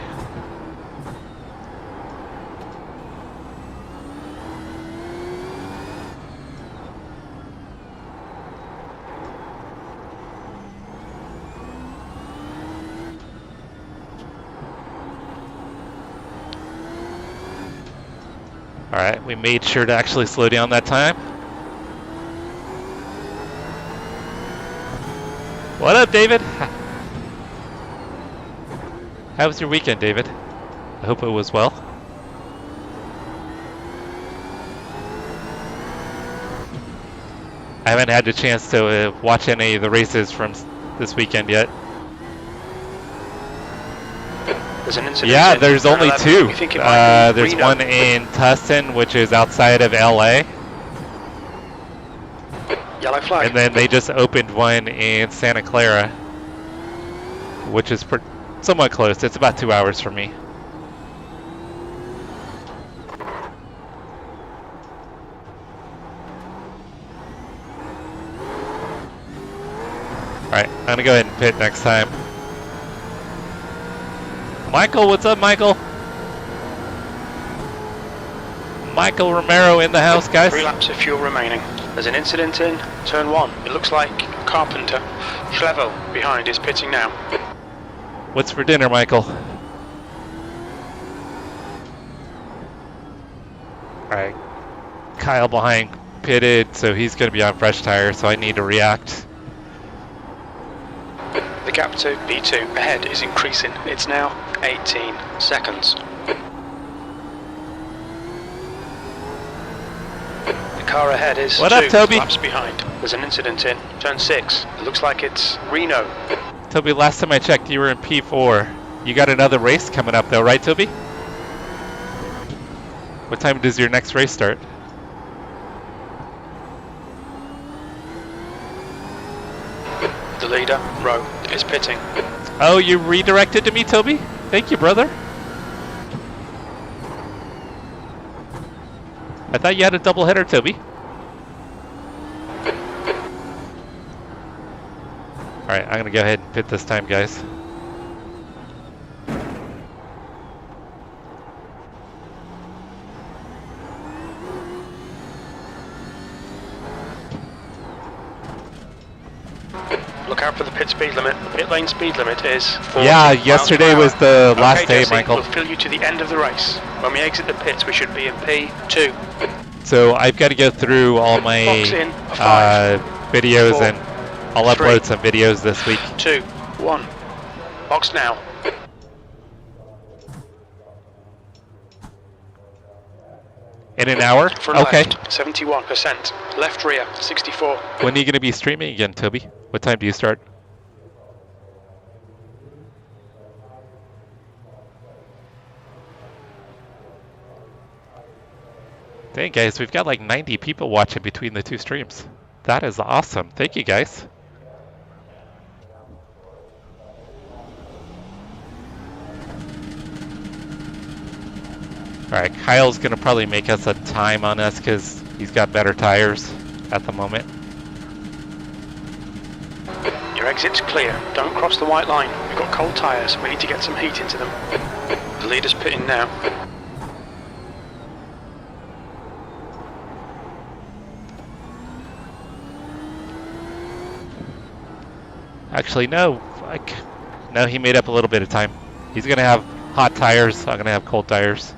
All right, we made sure to actually slow down that time. What up, David? How was your weekend, David? I hope it was well. I haven't had the chance to watch any of the races from this weekend yet. There's an incident. Yeah, there's only 2. There's Reno. one in Tustin, which is outside of LA. Yellow flag. And then they just opened one in Santa Clara, which is somewhat close. It's about 2 hours from me. Alright, I'm gonna go ahead and pit next time. Michael, what's up, Michael? Michael Romero in the house, guys. 3 laps of fuel remaining. There's an incident in turn 1. It looks like Carpenter. Schlevel behind is pitting now. What's for dinner, Michael? Alright. Kyle behind pitted, so he's going to be on fresh tires, so I need to react. The gap to B2 ahead is increasing. It's now 18 seconds. The car ahead is What 2 up, Toby? laps behind. There's an incident in turn 6. It looks like it's Reno. Toby, last time I checked, you were in P4. You got another race coming up, though, right, Toby? What time does your next race start? The leader, Rowe, is pitting. Oh, you redirected to me, Toby? Thank you, brother. I thought you had a double header, Toby. Alright, I'm gonna go ahead and pit this time, guys. Look out for the pit speed limit. The pit lane speed limit is 40 Yeah, miles yesterday per was hour. the last Okay, day, Jesse, Michael. We'll fill you to the end of the race. When we exit the pits, we should be in P2. So I've got to go through all my Box in, 5, videos 4, and I'll 3, upload some videos this week. 2, 1. Box now. In an hour? Front Okay. left, 71%. Left rear, 64. When are you going to be streaming again, Toby? What time do you start? Dang, guys, we've got like 90 people watching between the two streams. That is awesome. Thank you, guys. Alright, Kyle's going to probably make us a time on us because he's got better tires at the moment. Your exit's clear. Don't cross the white line. We've got cold tyres. We need to get some heat into them. The leader's pitting now. Actually, no. No, he made up a little bit of time. He's going to have hot tires. I'm going to have cold tires.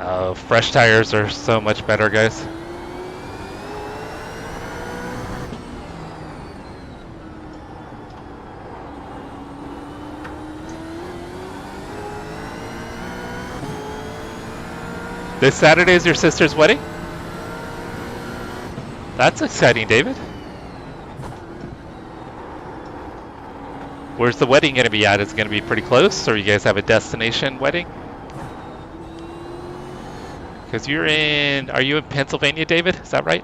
Oh, fresh tires are so much better, guys. This Saturday is your sister's wedding? That's exciting, David. Where's the wedding going to be at? Is it going to be pretty close, or you guys have a destination wedding? Because are you in Pennsylvania, David? Is that right?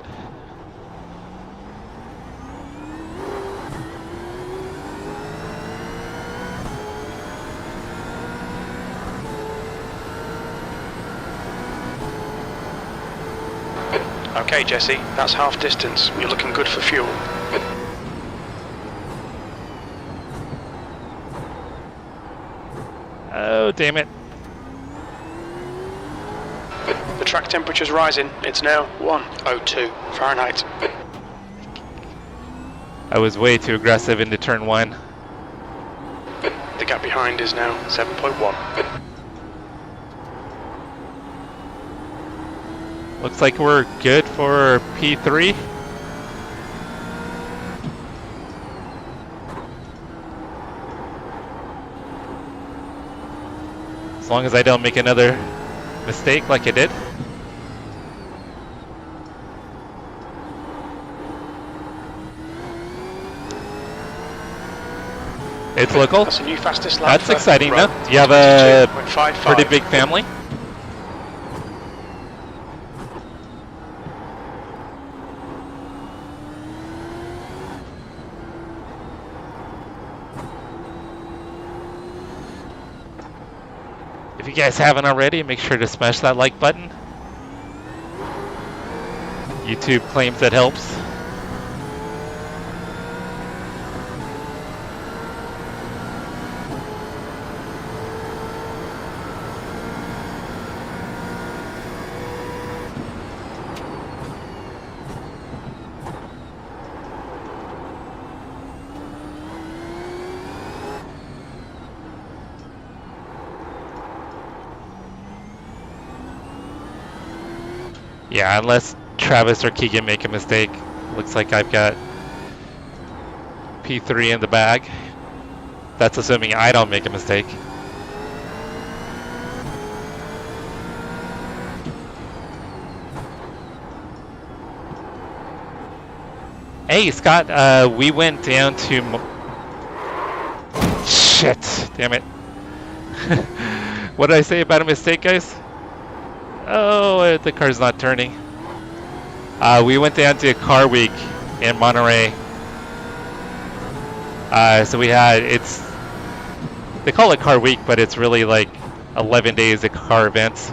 Okay, Jesse, that's half distance. You're looking good for fuel. Oh, damn it. The track temperature's rising. It's now 102 Fahrenheit. I was way too aggressive into turn one. The gap behind is now 7.1. Looks like we're good for P3. As long as I don't make another mistake like I did. It's local. That's a new fastest lap. That's exciting, Rowe. no? Do you have a 22.55. pretty big family? If you guys haven't already, make sure to smash that like button. YouTube claims that helps. Yeah, unless Travis or Keegan make a mistake. Looks like I've got P3 in the bag. That's assuming I don't make a mistake. Hey, Scott, we went down to... Shit, damn it. What did I say about a mistake, guys? Oh, the car's not turning. We went down to Car Week in Monterey. So we had, they call it Car Week, but it's really like 11 days of car events.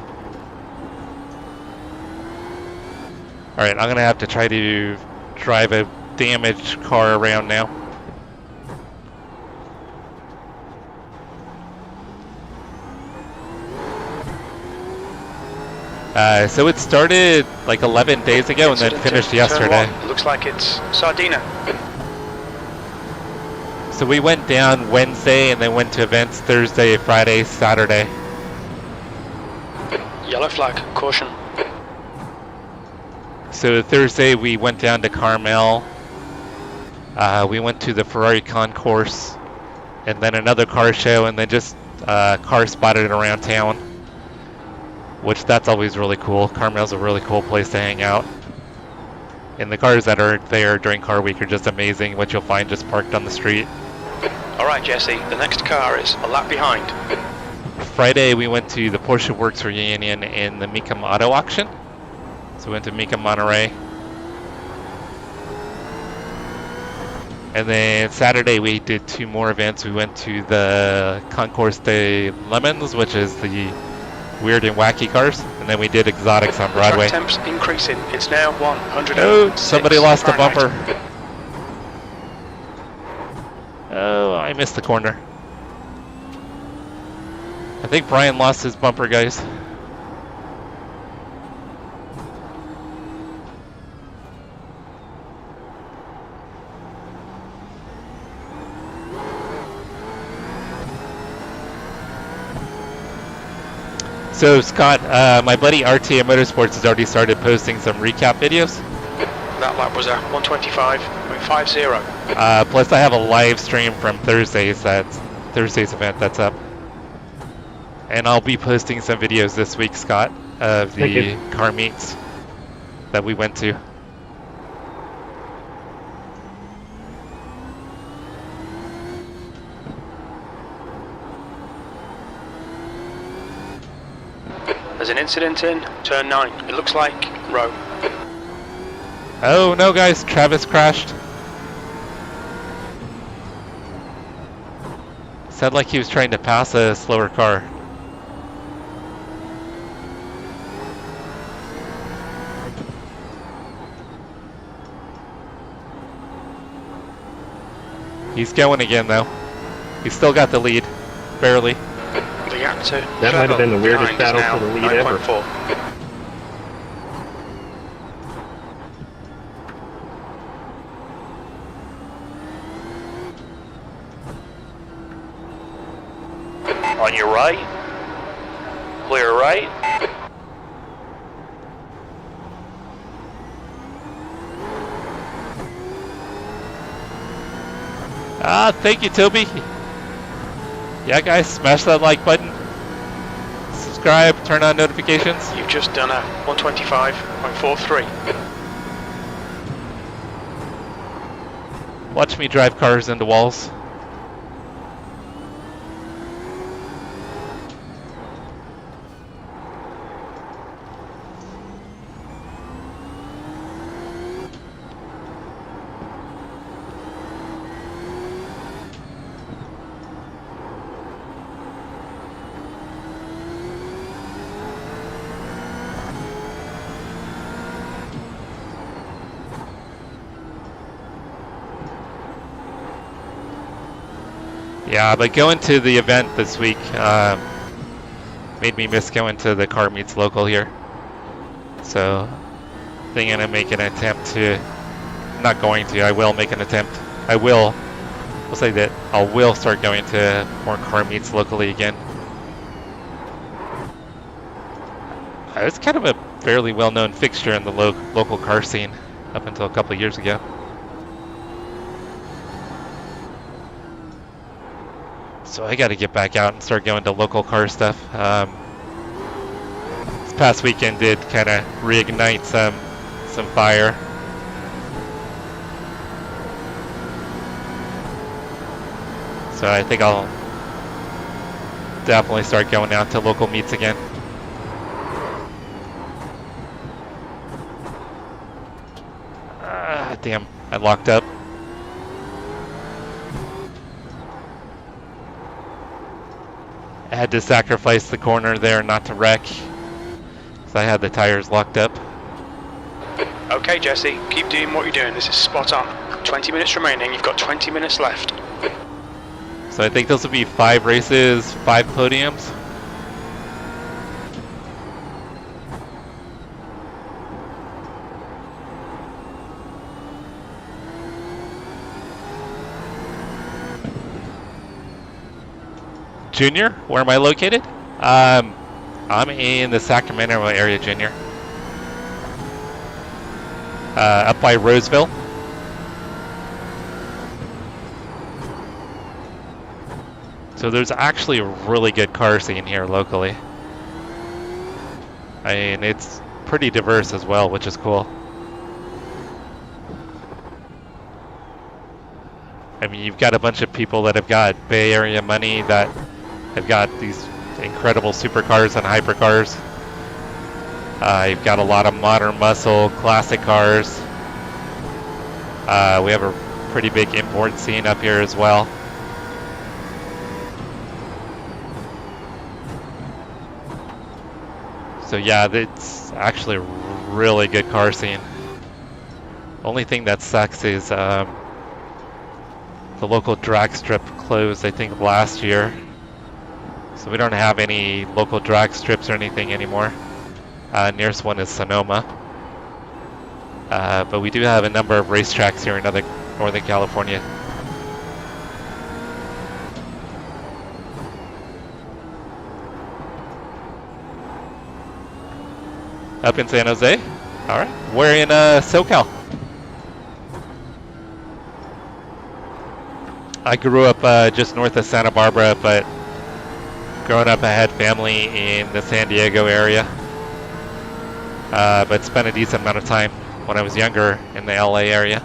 Alright, I'm gonna have to try to drive a damaged car around now. So it started like 11 days ago and then finished yesterday. Looks like it's Sardina. So we went down Wednesday and then went to events Thursday, Friday, Saturday. Yellow flag, caution. So Thursday we went down to Carmel. We went to the Ferrari concourse and then another car show and then just car spotted around town. Which that's always really cool. Carmel's a really cool place to hang out. And the cars that are there during Car Week are just amazing, what you'll find just parked on the street. Alright Jesse, the next car is a lap behind. Friday we went to the Porsche Works reunion in the Mecum Auto Auction. So we went to Mecum Monterey. And then Saturday we did 2 more events. We went to the Concours de Lemons, which is the weird and wacky cars, and then we did exotics on Broadway. Track temps increasing. It's now 100. Oh, somebody lost a bumper. Oh, I missed the corner. I think Brian lost his bumper, guys. So Scott, my buddy RTA Motorsports has already started posting some recap videos. That lap was a 125.50. Plus I have a live stream from Thursday's event that's up. And I'll be posting some videos this week, Scott, of the car meets that we went to. There's an incident in turn 9. It looks like row. Oh no guys, Travis crashed. Sounded like he was trying to pass a slower car. He's going again though. He's still got the lead, barely. That might have been the weirdest battle for the lead ever. On your right. Clear right. Thank you, Toby. Yeah, guys, smash that like button. Subscribe, turn on notifications. You've just done a 125.43. Watch me drive cars into walls. Yeah, but going to the event this week made me miss going to the car meets local here. So I think I'm gonna make an attempt to, not going to, I will make an attempt. We'll say that I will start going to more car meets locally again. It's kind of a fairly well-known fixture in the local car scene up until a couple of years ago. So I got to get back out and start going to local car stuff. This past weekend did kind of reignite some fire. So I think I'll definitely start going out to local meets again. Damn, I locked up. I had to sacrifice the corner there not to wreck, because I had the tires locked up. Okay, Jesse, keep doing what you're doing. This is spot on. 20 minutes remaining. You've got 20 minutes left. So I think those will be 5 races, 5 podiums. Junior, where am I located? I'm in the Sacramento area, Junior. Up by Roseville. So there's actually a really good car scene here locally. I mean, it's pretty diverse as well, which is cool. I mean, you've got a bunch of people that have got Bay Area money that have got these incredible supercars and hypercars. You've got a lot of modern muscle, classic cars. We have a pretty big import scene up here as well. So yeah, it's actually a really good car scene. Only thing that sucks is the local drag strip closed, I think, last year. So we don't have any local drag strips or anything anymore. Nearest one is Sonoma. But we do have a number of racetracks here in Northern California. Up in San Jose? Alright. We're in SoCal. I grew up just north of Santa Barbara, but growing up I had family in the San Diego area. But spent a decent amount of time when I was younger in the LA area.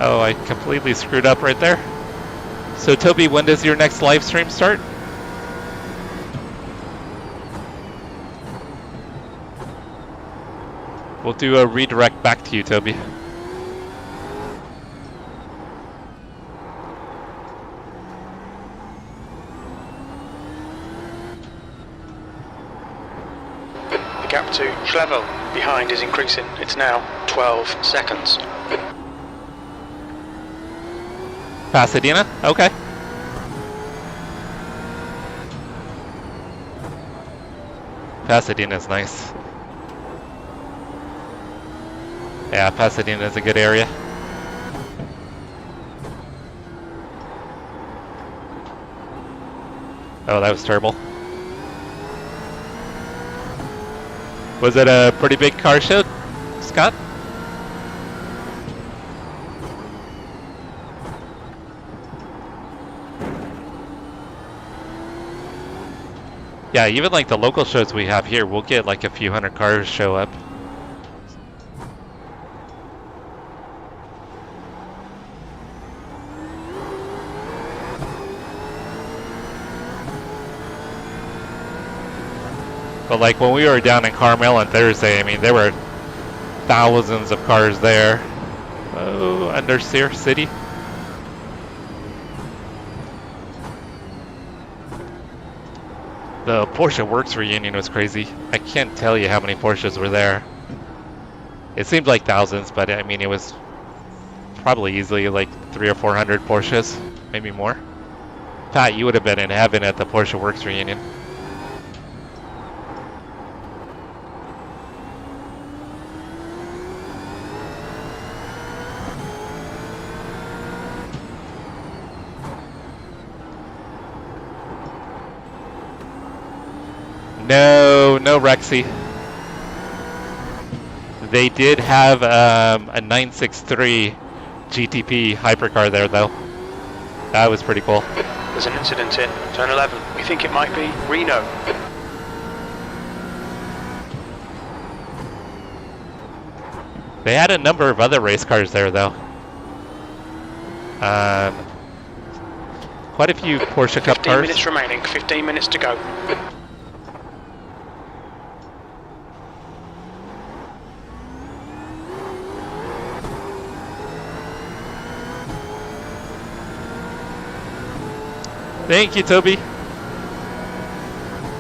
Oh, I completely screwed up right there. So Toby, when does your next live stream start? We'll do a redirect back to you, Toby. The gap to Schlevel behind is increasing. It's now 12 seconds. Pasadena? Okay. Pasadena's nice. Yeah, Pasadena's a good area. Oh, that was terrible. Was it a pretty big car show, Scott? Yeah, even like the local shows we have here, we'll get like a few hundred cars show up. But like when we were down in Carmel on Thursday, I mean, there were thousands of cars there. Oh, under Sear City. The Porsche Works reunion was crazy. I can't tell you how many Porsches were there. It seemed like thousands, but I mean, it was probably easily like 300 or 400 Porsches, maybe more. Pat, you would have been in heaven at the Porsche Works reunion. No Rexy. They did have a 963 GTP hypercar there, though. That was pretty cool. There's an incident in turn 11. We think it might be Reno. They had a number of other race cars there, though. Quite a few Porsche Cup 15 cars. minutes remaining, 15 minutes to go. Thank you, Toby.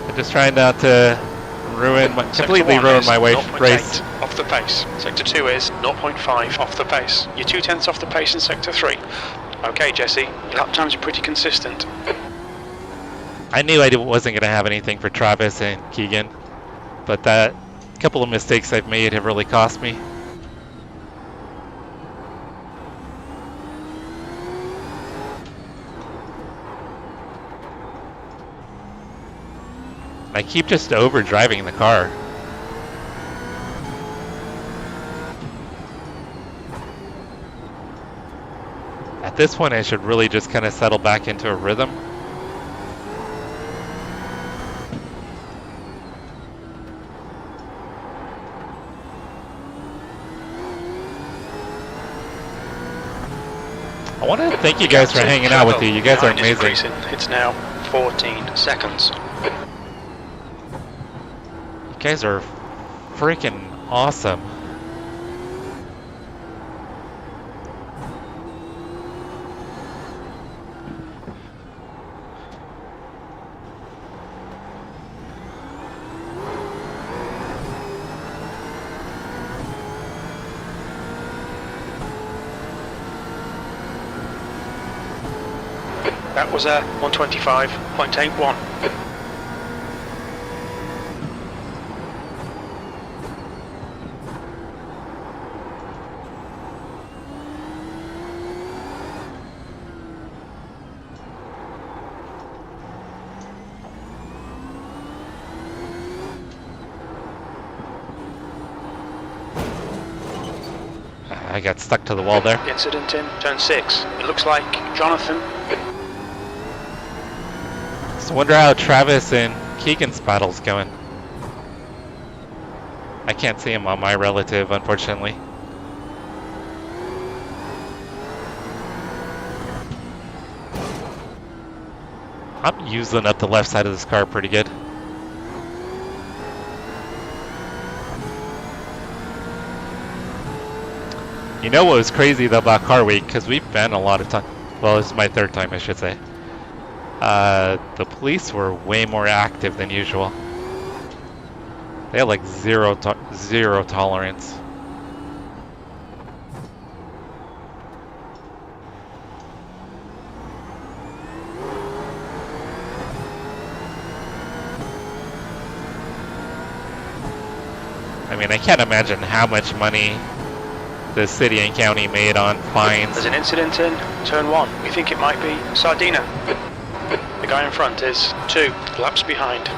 I'm just trying not to completely ruin my race. Off the pace. Sector 2 is 0.5 off the pace. You're 2/10 off the pace in Sector 3. Okay, Jesse, your lap times are pretty consistent. I knew I wasn't going to have anything for Travis and Keegan, but that couple of mistakes I've made have really cost me. I keep just overdriving the car. At this point, I should really just kind of settle back into a rhythm. I want to thank you guys for hanging out with you. You guys are amazing. It's now 14 seconds. You guys are freaking awesome. That was a 125.81. I got stuck to the wall there. Incident in turn 6. It looks like Jonathan. So I wonder how Travis and Keegan's battle's going. I can't see him on my relative, unfortunately. I'm using up the left side of this car pretty good. You know what was crazy though about Car Week, because we've been a lot of time. Well, this is my third time, I should say. The police were way more active than usual. They had like zero tolerance. I mean, I can't imagine how much money the city and county made on fines. There's an incident in turn 1. We think it might be Sardina. The guy in front is 2 laps behind.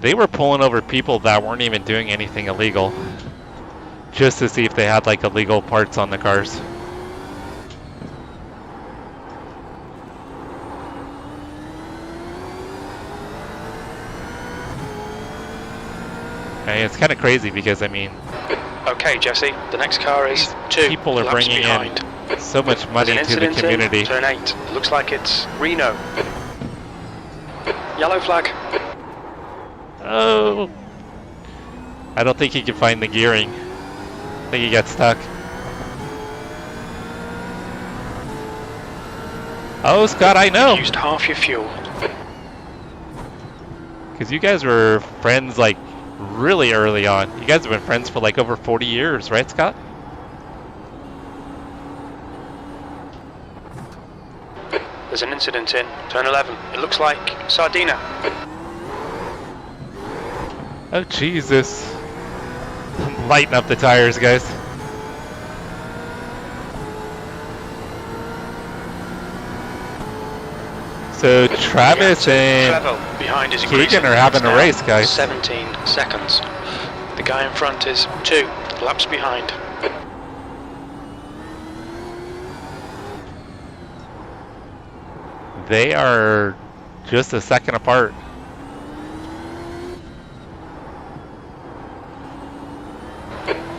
They were pulling over people that weren't even doing anything illegal, just to see if they had like illegal parts on the cars. I mean, it's kind of crazy because, I mean, okay, Jesse, the next car is 2 people are laps bringing behind. in so much money to the community. Turn 8. Looks like it's Reno. Yellow flag. Oh, I don't think he can find the gearing. I think he got stuck. Oh, Scott, I know. Used half your fuel. Because you guys were friends like really early on. You guys have been friends for like over 40 years, right, Scott? There's an incident in turn 11. It looks like Sardina. Oh, Jesus. Lighten up the tires, guys. So Travis and behind is Keegan are having a race, guys. 17 seconds. The guy in front is 2 laps behind. They are just a second apart.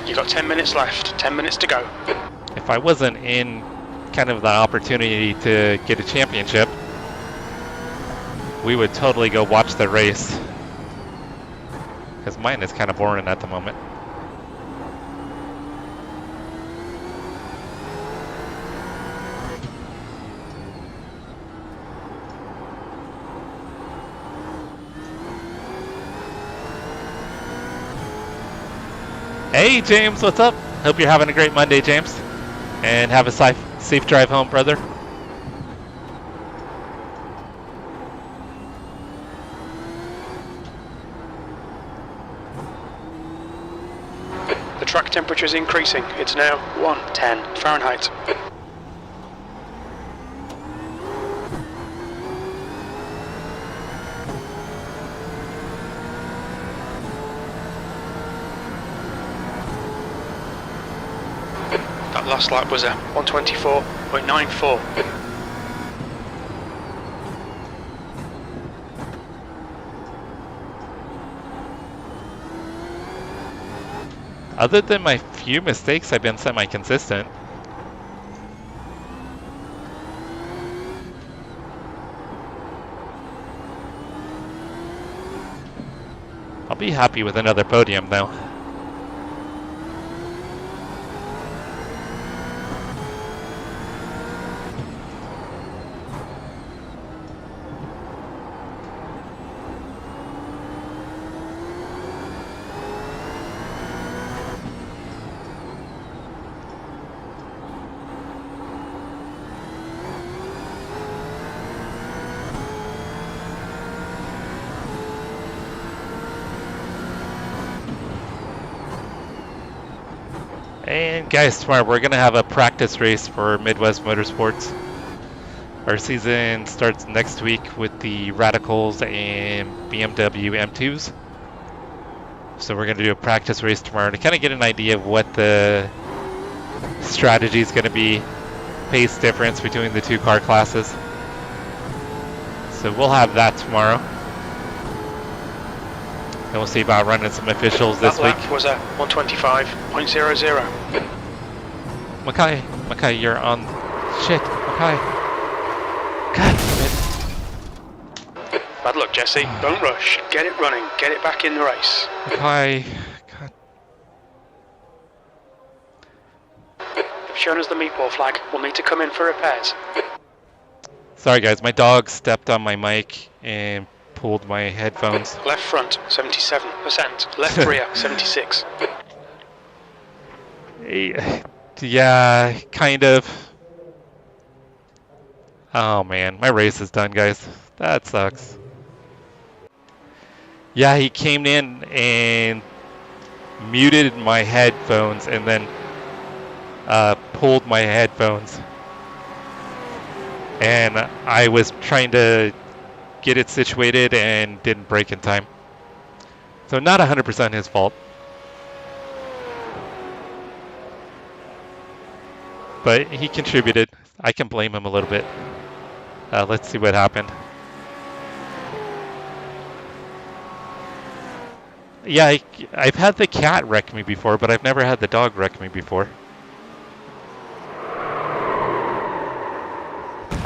You've got 10 minutes left, 10 minutes to go. If I wasn't in kind of the opportunity to get a championship, we would totally go watch the race. Because mine is kind of boring at the moment. Hey James, what's up? Hope you're having a great Monday, James. And have a safe drive home, brother. The track temperature is increasing. It's now 110 Fahrenheit. That last lap was a 124.94. Other than my few mistakes, I've been semi-consistent. I'll be happy with another podium though. And guys, tomorrow we're going to have a practice race for Midwest Motorsports. Our season starts next week with the Radicals and BMW M2s. So we're going to do a practice race tomorrow to kind of get an idea of what the strategy is going to be, pace difference between the two car classes. So we'll have that tomorrow. And we'll see about running some officials this week. That lap was a 125.00. Mackay, you're on. Shit, Mackay. God damn it. Bad luck, Jesse. Don't rush. Get it running. Get it back in the race. Mackay. God. They've shown us the meatball flag. We'll need to come in for repairs. Sorry guys, my dog stepped on my mic and pulled my headphones. Left front, 77%. Left rear, 76. Yeah, kind of. Oh man, my race is done, guys. That sucks. Yeah, he came in and muted my headphones and then pulled my headphones. And I was trying to get it situated and didn't brake in time. So not 100% his fault. But he contributed. I can blame him a little bit. Let's see what happened. Yeah, I've had the cat wreck me before, but I've never had the dog wreck me before.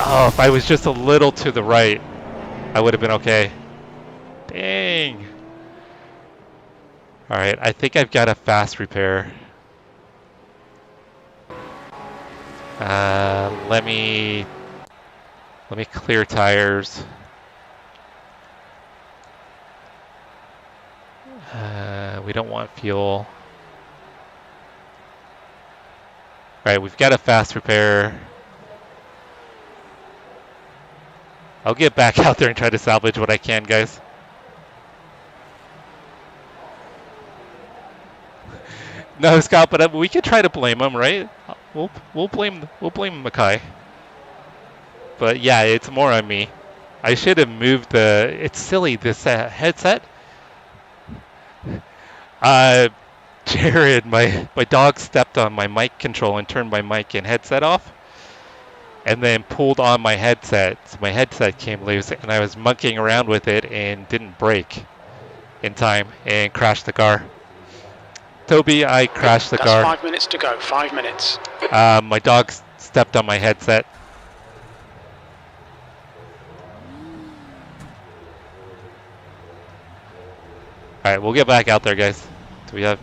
Oh, if I was just a little to the right, I would have been okay. Dang. Alright, I think I've got a fast repair. Let me clear tires. We don't want fuel. Alright, we've got a fast repair. I'll get back out there and try to salvage what I can, guys. No, Scott, but we could try to blame him, right? We'll blame Mackay. But yeah, it's more on me. I should have moved the. It's silly, this headset. Jared, my dog stepped on my mic control and turned my mic and headset off, and then pulled on my headset. So my headset came loose, and I was monkeying around with it and didn't brake in time and crashed the car. Toby, I crashed the car. That's 5 minutes to go. 5 minutes. My dog stepped on my headset. All right, we'll get back out there, guys. Do we have?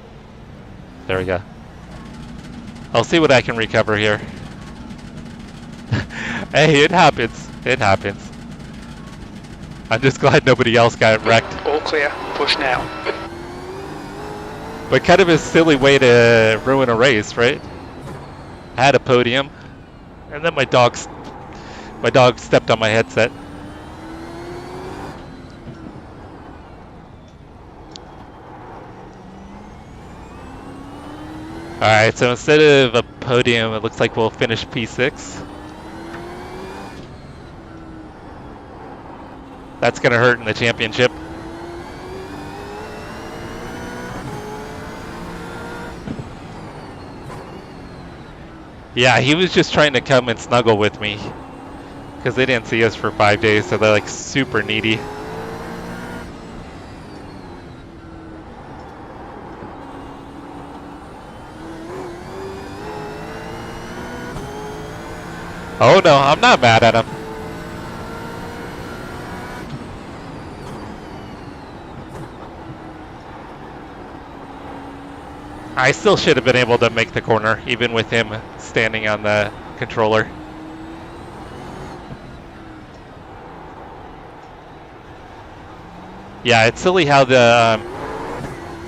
There we go. I'll see what I can recover here. Hey, it happens. It happens. I'm just glad nobody else got wrecked. All clear. Push now. But kind of a silly way to ruin a race, right? I had a podium, and then my dog stepped on my headset. Alright, so instead of a podium, it looks like we'll finish P6. That's going to hurt in the championship. Yeah, he was just trying to come and snuggle with me, because they didn't see us for 5 days, so they're like super needy. Oh no, I'm not mad at him. I still should have been able to make the corner, even with him standing on the controller. Yeah, it's silly how the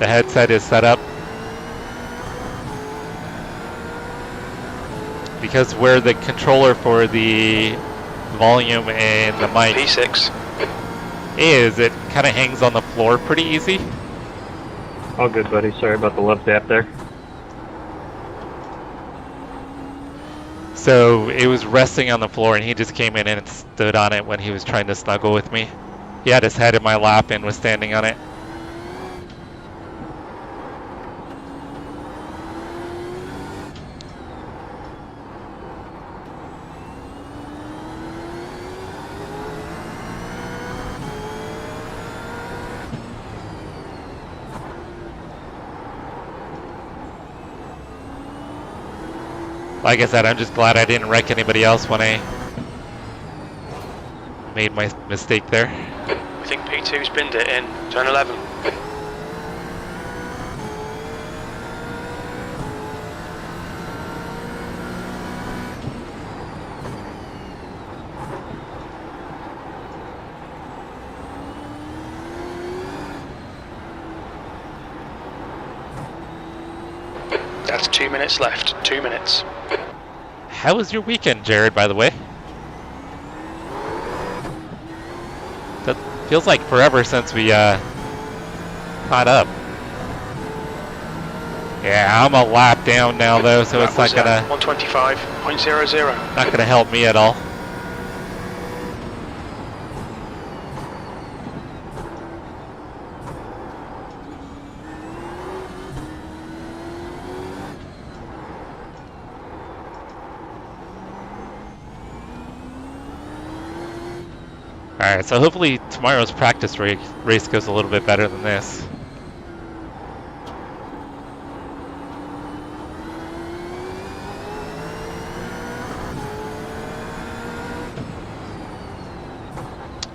headset is set up. Because where the controller for the volume and the mic P6 is, it kind of hangs on the floor pretty easy. All good, buddy. Sorry about the love tap there. So it was resting on the floor, and he just came in and stood on it when he was trying to snuggle with me. He had his head in my lap and was standing on it. Like I said, I'm just glad I didn't wreck anybody else when I made my mistake there. I think P2 spinned it in turn 11. That's 2 minutes left. 2 minutes. How was your weekend, Jared, by the way? That feels like forever since we caught up. Yeah, I'm a lap down now though, so it's not gonna 125.00. not gonna help me at all. Alright, so hopefully tomorrow's practice race goes a little bit better than this.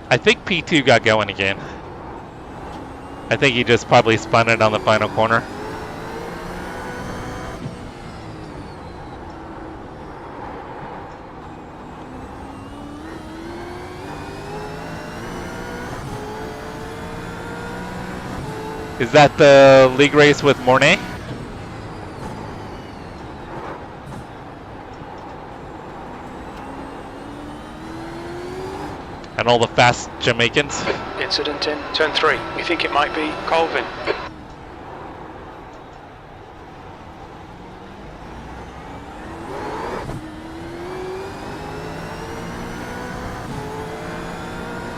I think P2 got going again. I think he just probably spun it on the final corner. Is that the league race with Mornay? And all the fast Jamaicans? Incident in turn 3. We think it might be Colvin.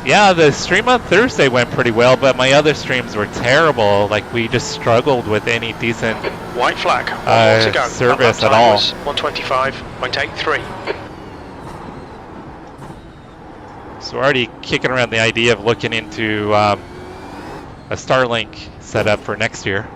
Yeah, the stream on Thursday went pretty well, but my other streams were terrible. Like, we just struggled with any decent White flag. 1 more to go. service That at all. was 125.83. So we're already kicking around the idea of looking into a Starlink setup for next year.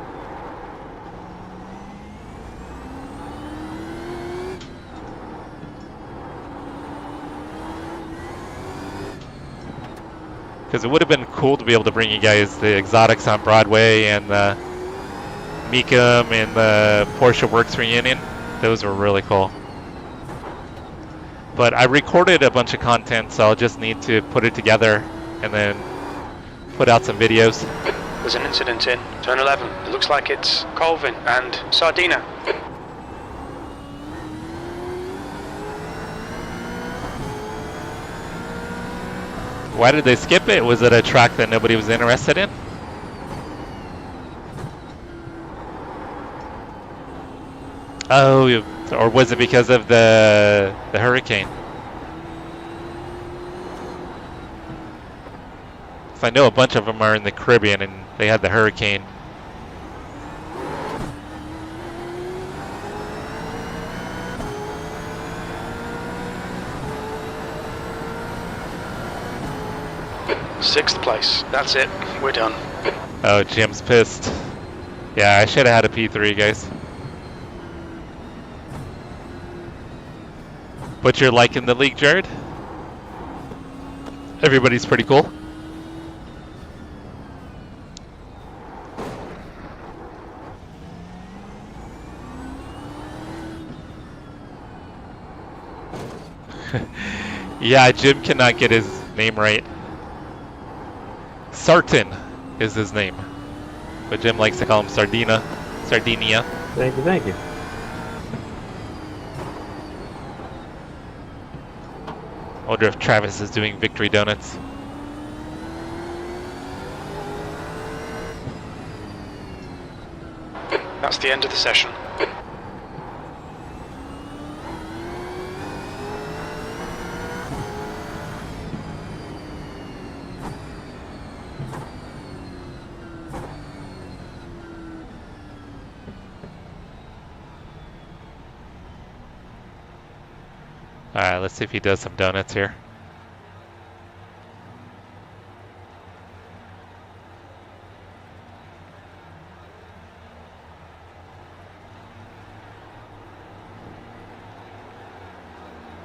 Because it would have been cool to be able to bring you guys the exotics on Broadway and the Mecum and the Porsche Works reunion. Those were really cool. But I recorded a bunch of content, so I'll just need to put it together and then put out some videos. There's an incident in turn 11. It looks like it's Colvin and Sardina. Why did they skip it? Was it a track that nobody was interested in? Oh, or was it because of the hurricane? So I know a bunch of them are in the Caribbean and they had the hurricane. Sixth place. That's it. We're done. Oh, Jim's pissed. Yeah, I should have had a P3, guys. But you're liking the league, Jared? Everybody's pretty cool. Yeah, Jim cannot get his name right. Sartin is his name, but Jim likes to call him Sardinia. Thank you, thank you. I wonder if Travis is doing victory donuts. That's the end of the session. Alright, let's see if he does some donuts here.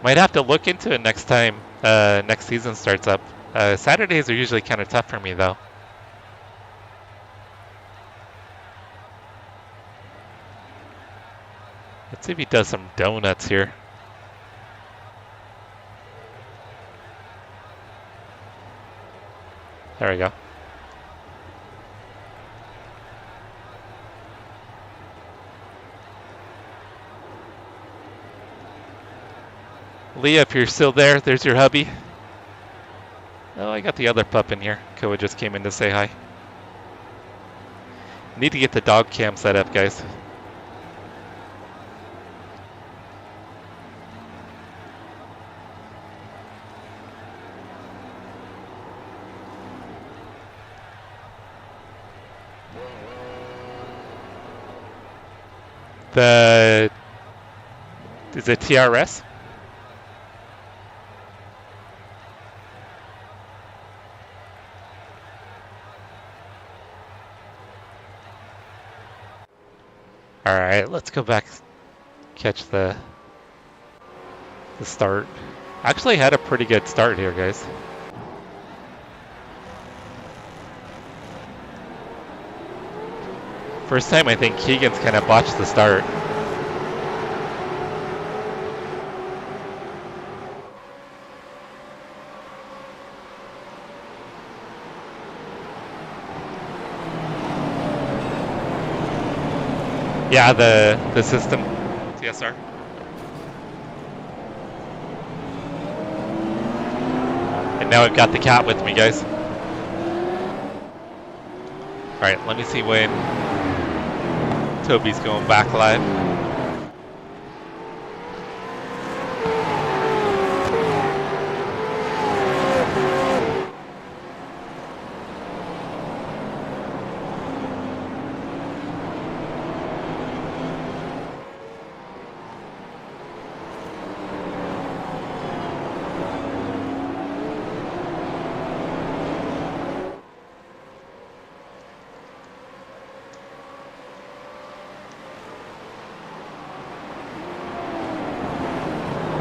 Might have to look into it next time next season starts up. Saturdays are usually kind of tough for me though. Let's see if he does some donuts here. There we go. Leah, if you're still there, there's your hubby. Oh, I got the other pup in here. Koa just came in to say hi. Need to get the dog cam set up, guys. Is it TRS? All right, let's go back, catch the start. Actually had a pretty good start here, guys. First time I think Keegan's kind of botched the start. Yeah, the system, TSR. And now I've got the cat with me, guys. All right, let me see when Toby's going back live.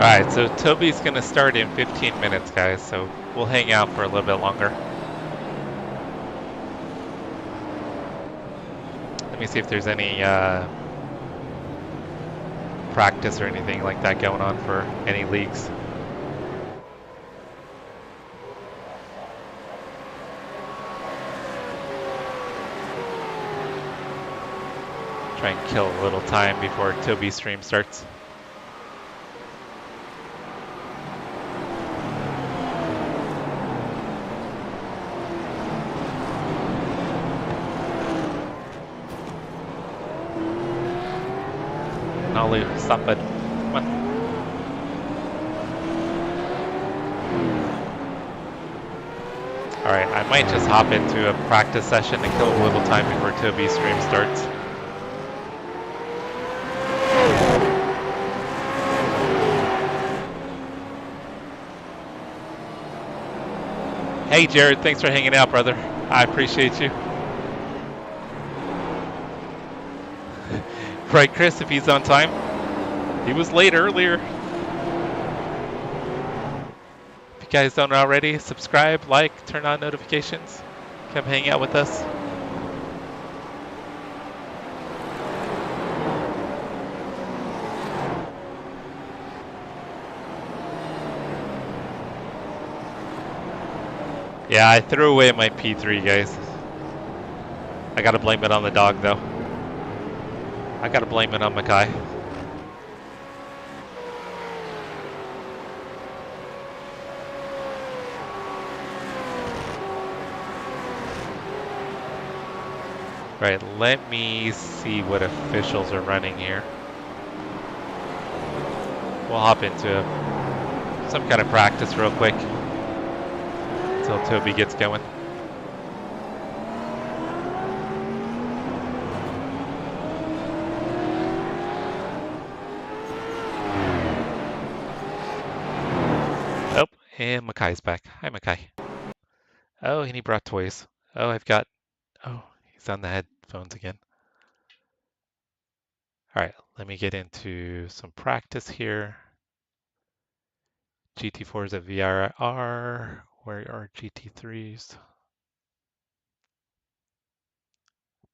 Alright, so Toby's gonna start in 15 minutes, guys, so we'll hang out for a little bit longer. Let me see if there's any practice or anything like that going on for any leagues. Try and kill a little time before Toby's stream starts. Nolly, stop it. Come on. Alright, I might just hop into a practice session and kill a little time before Toby's stream starts. Hey Jared, thanks for hanging out, brother. I appreciate you. Right, Chris, if he's on time. He was late earlier. If you guys don't already, subscribe, like, turn on notifications. Come hang out with us. Yeah, I threw away my P3, guys. I gotta blame it on the dog, though. I gotta blame it on Mackay. Right, let me see what officials are running here. We'll hop into some kind of practice real quick until Toby gets going. Oh, and Mackay's back. Hi, Mackay. Oh, and he brought toys. Oh, oh, he's on the headphones again. All right, let me get into some practice here. GT4s at VIR. Where are GT3s?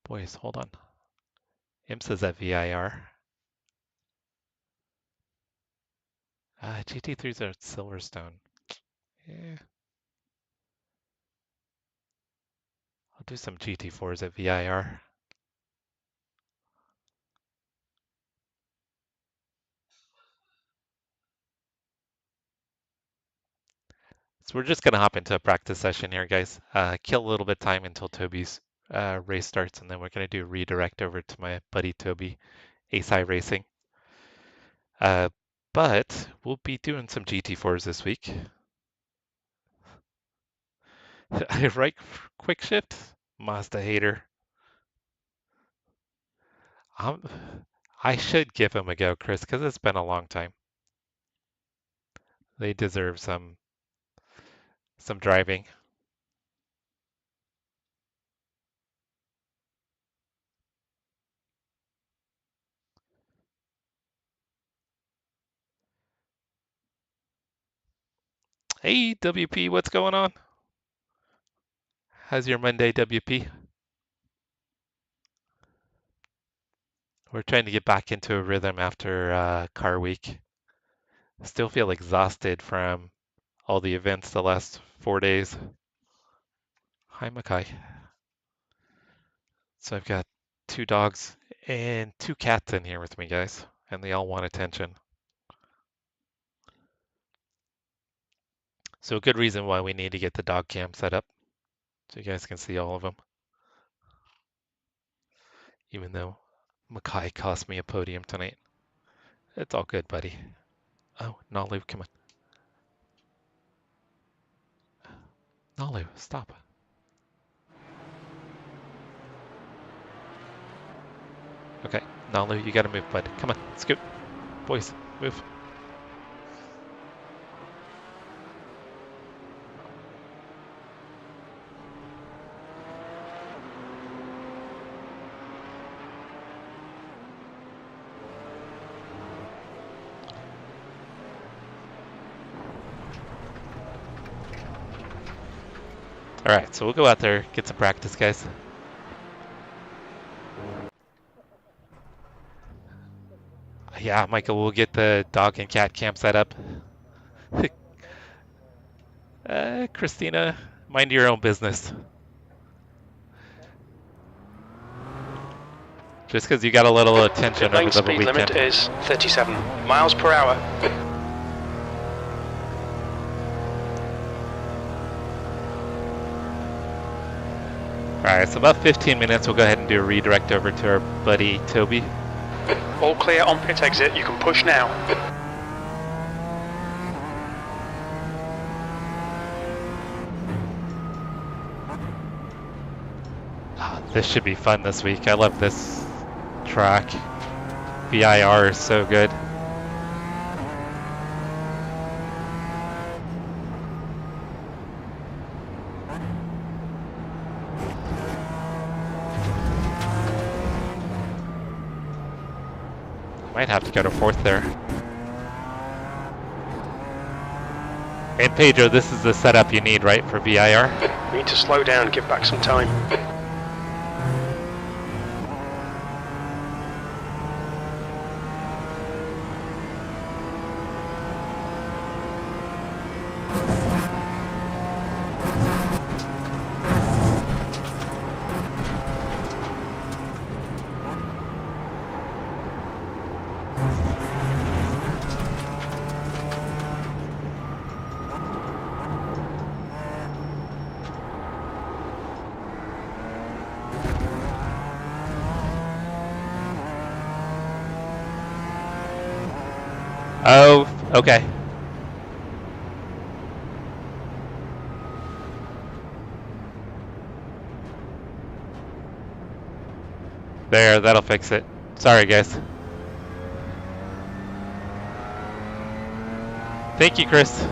Boys, hold on. IMSA's at VIR. GT3s are at Silverstone. Yeah. I'll do some GT4s at VIR. So we're just going to hop into a practice session here, guys. Kill a little bit of time until Toby's race starts, and then we're going to do a redirect over to my buddy Toby, Ace iRacing. But we'll be doing some GT4s this week. Right, quick shift? Mazda hater. I should give him a go, Chris, because it's been a long time. They deserve some driving. Hey, WP, what's going on? How's your Monday, WP? We're trying to get back into a rhythm after car week. Still feel exhausted from all the events the last 4 days. Hi, Mackay. So I've got 2 dogs and 2 cats in here with me, guys, and they all want attention. So a good reason why we need to get the dog cam set up so you guys can see all of them. Even though Mackay cost me a podium tonight. It's all good, buddy. Oh, Nalu, come on. Nalu, stop. Okay, Nalu, you gotta move, bud. Come on, scoot. Boys, move. All right, so we'll go out there, get some practice, guys. Yeah, Michael, we'll get the dog and cat camp set up. Christina, mind your own business. Just because you got a little attention Pit lane over the speed weekend. limit is 37 miles per hour. Alright, so about 15 minutes, we'll go ahead and do a redirect over to our buddy Toby. All clear on pit exit, you can push now. This should be fun this week. I love this track. VIR is so good. Might have to go to fourth there. And Pedro, this is the setup you need, right, for VIR? You need to slow down, give back some time. Oh, okay. There, that'll fix it. Sorry, guys. Thank you, Chris.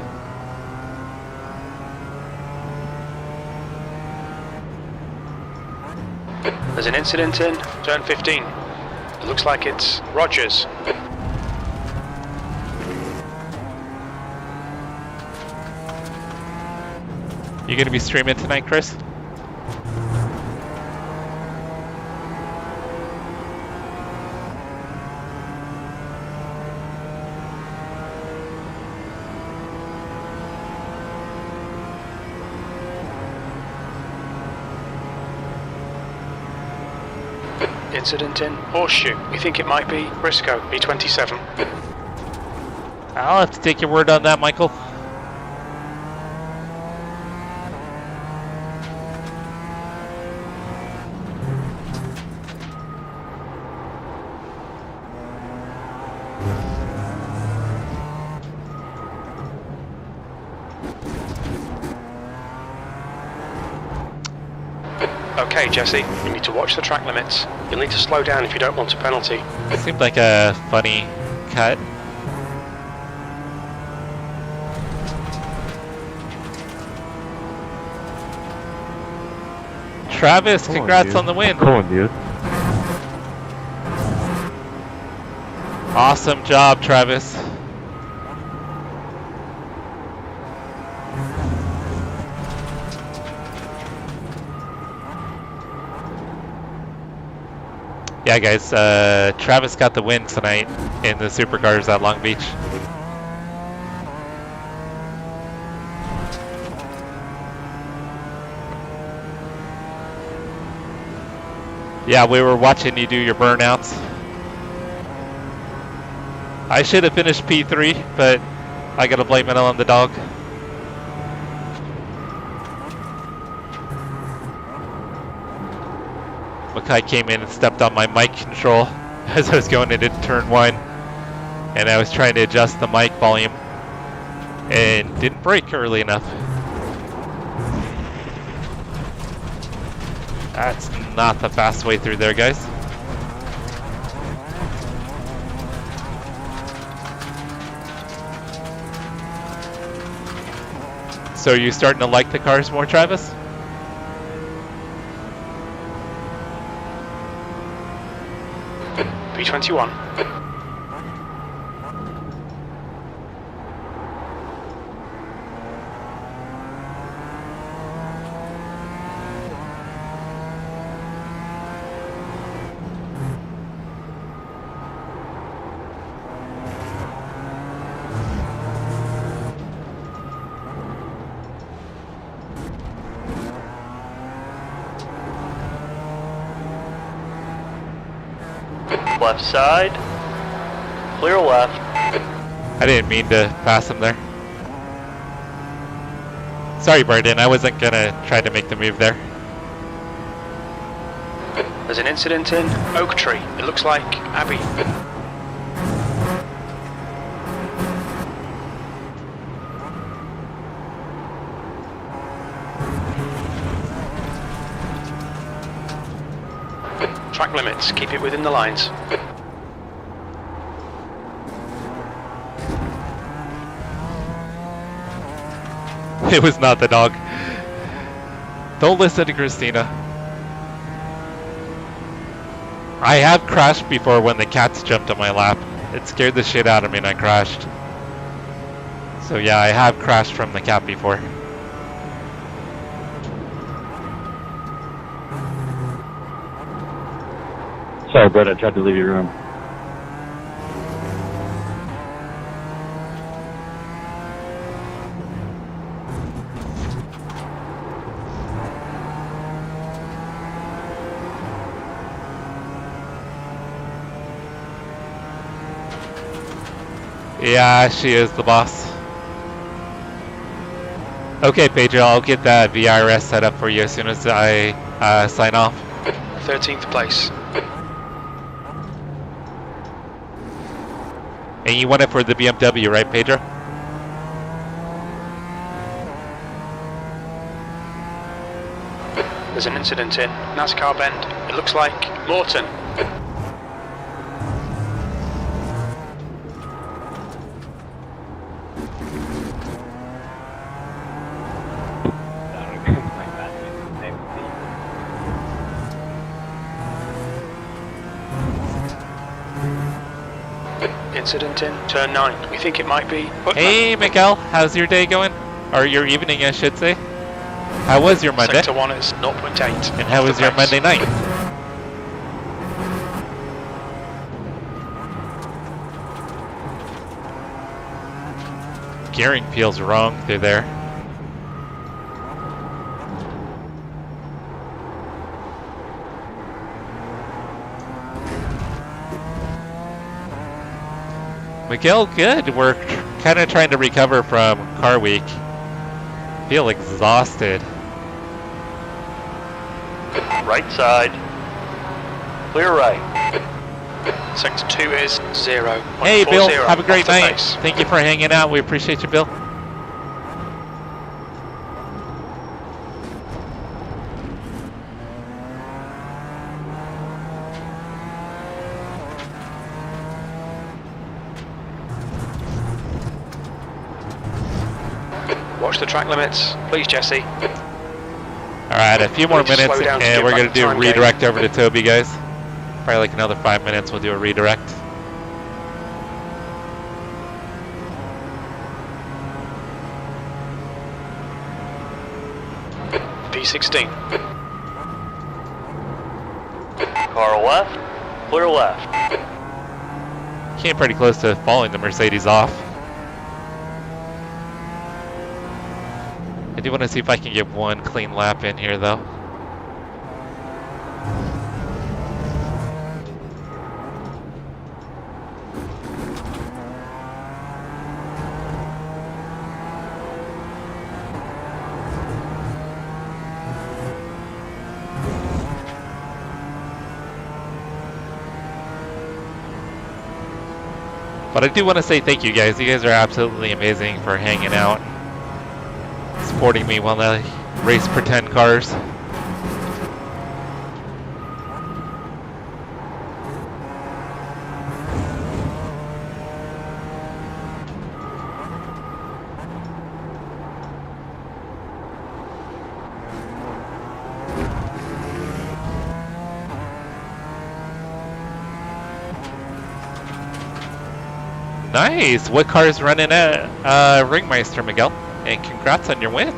There's an incident in turn 15. It looks like it's Rogers. You gonna be streaming tonight, Chris? Incident in Horseshoe. We think it might be Briscoe, B27. I'll have to take your word on that, Michael. Okay, Jesse, you need to watch the track limits. You'll need to slow down if you don't want a penalty. Seemed like a funny cut. Travis, congrats on the win. Come on, dude. Awesome job, Travis. Yeah, guys, Travis got the win tonight in the Supercars at Long Beach. Yeah, we were watching you do your burnouts. I should have finished P3, but I gotta blame it on the dog. Mackay came in and stepped on my mic control as I was going into turn 1, and I was trying to adjust the mic volume and didn't brake early enough. That's not the fast way through there, guys. So are you starting to like the cars more, Travis? B21. Left side. Clear left. I didn't mean to pass him there. Sorry, Barden, I wasn't gonna try to make the move there. There's an incident in Oak Tree. It looks like Abbey. Track limits, keep it within the lines. It was not the dog. Don't listen to Christina. I have crashed before when the cats jumped on my lap. It scared the shit out of me and I crashed. So yeah, I have crashed from the cat before. Sorry, Brett, I tried to leave your room. Yeah, she is the boss. Okay, Pedro, I'll get that VRS set up for you as soon as I sign off. 13th place. And you want it for the BMW, right, Pedro? There's an incident in NASCAR Bend. It looks like Morton. Incident in turn 9. We think it might be Putman. Hey, Miguel, how's your day going? Or your evening, I should say. How was your Monday? Sector 1 is 0.8. And how was your Monday night? Gearing feels wrong through there. Miguel, good. We're kind of trying to recover from car week. Feel exhausted. Right side. Clear right. Sector 2 is 0. Hey, Bill, 0 have a great off the night. base. Thank you for hanging out. We appreciate you, Bill. Watch the track limits, please, Jesse. Alright, a few more Need to minutes slow down to and get we're back going to the do a time game. redirect over to Toby, guys. Probably like another 5 minutes, we'll do a redirect. P16. Car left. Clear left. Came pretty close to falling the Mercedes off. I do want to see if I can get one clean lap in here, though. But I do want to say thank you guys. You guys are absolutely amazing for hanging out, supporting me while I race pretend cars. Nice! What car is running at Ringmeister, Miguel? And congrats on your win.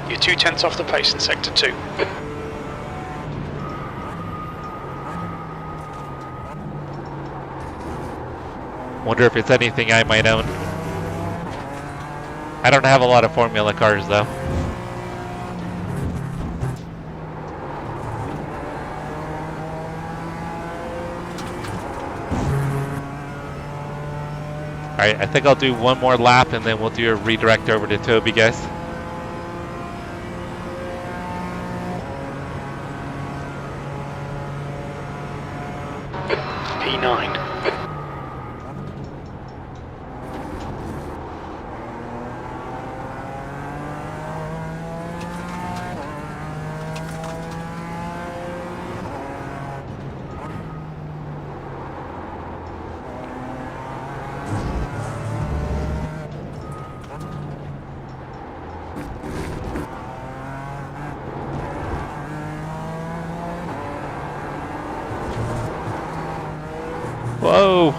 You're 2/10 off the pace in Sector 2. Wonder if it's anything I might own. I don't have a lot of Formula cars, though. Alright, I think I'll do one more lap and then we'll do a redirect over to Toby, guys. P9. Whoa!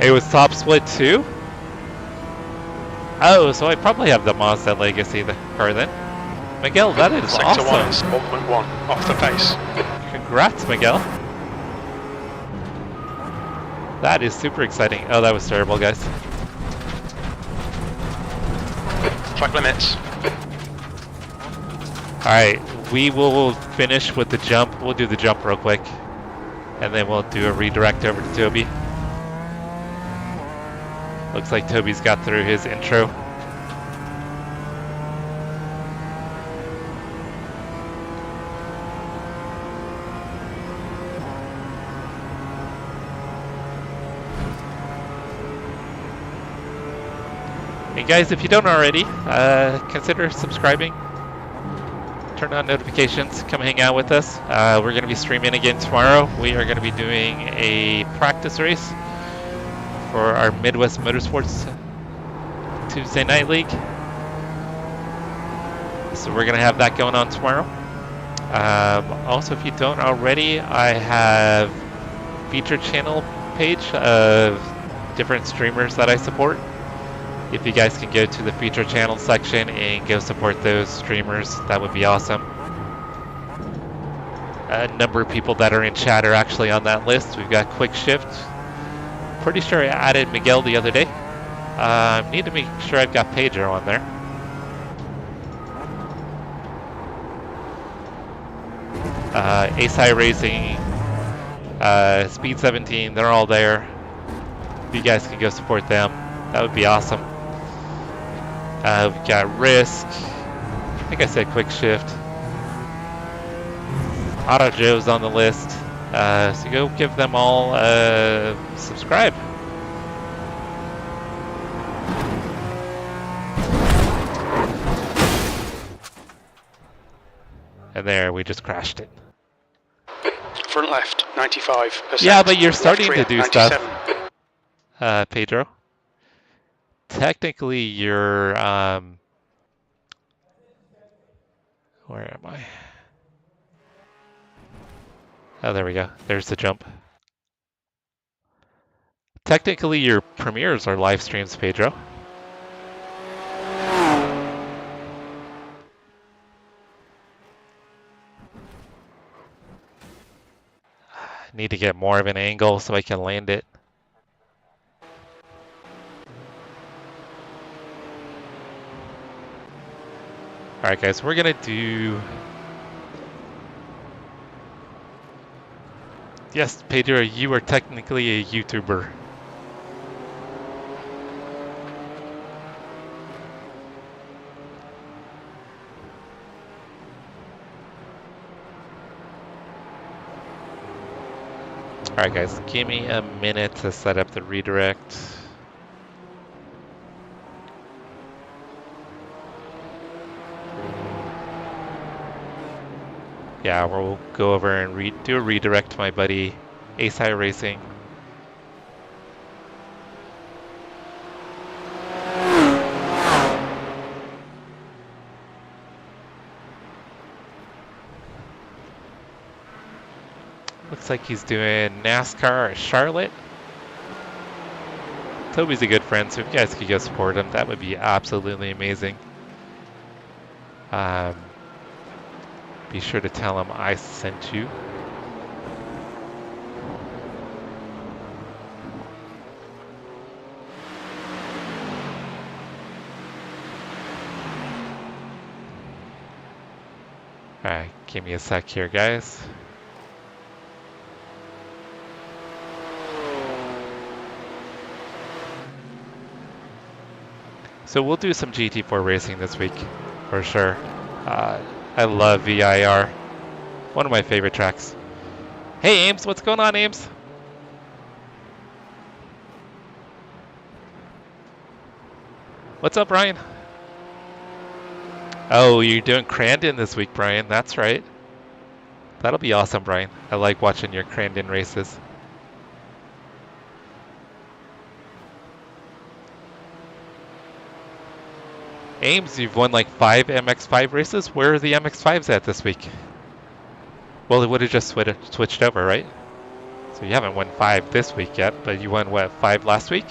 It was top split too? Oh, so I probably have the Mazda Legacy car then. Miguel, that is Sector 1 awesome. is 1.1 off the pace. Congrats, Miguel. That is super exciting. Oh, that was terrible, guys. Track limits. Alright, we will finish with the jump. We'll do the jump real quick. And then we'll do a redirect over to Toby. Looks like Toby's got through his intro. And guys, if you don't already, consider subscribing. Turn on notifications, come hang out with us. We're going to be streaming again tomorrow. We are going to be doing a practice race for our Midwest Motorsports Tuesday Night League. So we're going to have that going on tomorrow. Also, if you don't already, I have featured channel page of different streamers that I support. If you guys can go to the feature channel section and go support those streamers, that would be awesome. A number of people that are in chat are actually on that list. We've got Quick Shift. Pretty sure I added Miguel the other day. Need to make sure I've got Pedro on there. iRacing, Speed 17, they're all there. If you guys can go support them, that would be awesome. We've got Risk. I think I said Quick Shift. Auto Joe's on the list. So go give them all a subscribe. And there, we just crashed it. Front left, 95%. Yeah, but you're starting to Left do rear, stuff, 97. Pedro. Technically, you're, where am I? Oh, there we go. There's the jump. Technically, your premieres are live streams, Pedro. Need to get more of an angle so I can land it. Alright guys, we're gonna do... Yes, Pedro, you are technically a YouTuber. Alright guys, give me a minute to set up the redirect. Yeah, we'll go over and do a redirect to my buddy iRacing. Looks like he's doing NASCAR at Charlotte. Toby's a good friend, so if you guys could go support him, that would be absolutely amazing. Be sure to tell him I sent you. Alright, give me a sec here, guys. So we'll do some GT4 racing this week, for sure. I love VIR. One of my favorite tracks. Hey Ames, what's going on, Ames? What's up, Brian? Oh, you're doing Crandon this week, Brian. That's right. That'll be awesome, Brian. I like watching your Crandon races. Ames, you've won like 5 MX-5 races. Where are the MX-5s at this week? Well, it would have just switched over, right? So you haven't won 5 this week yet, but you won, what, 5 last week?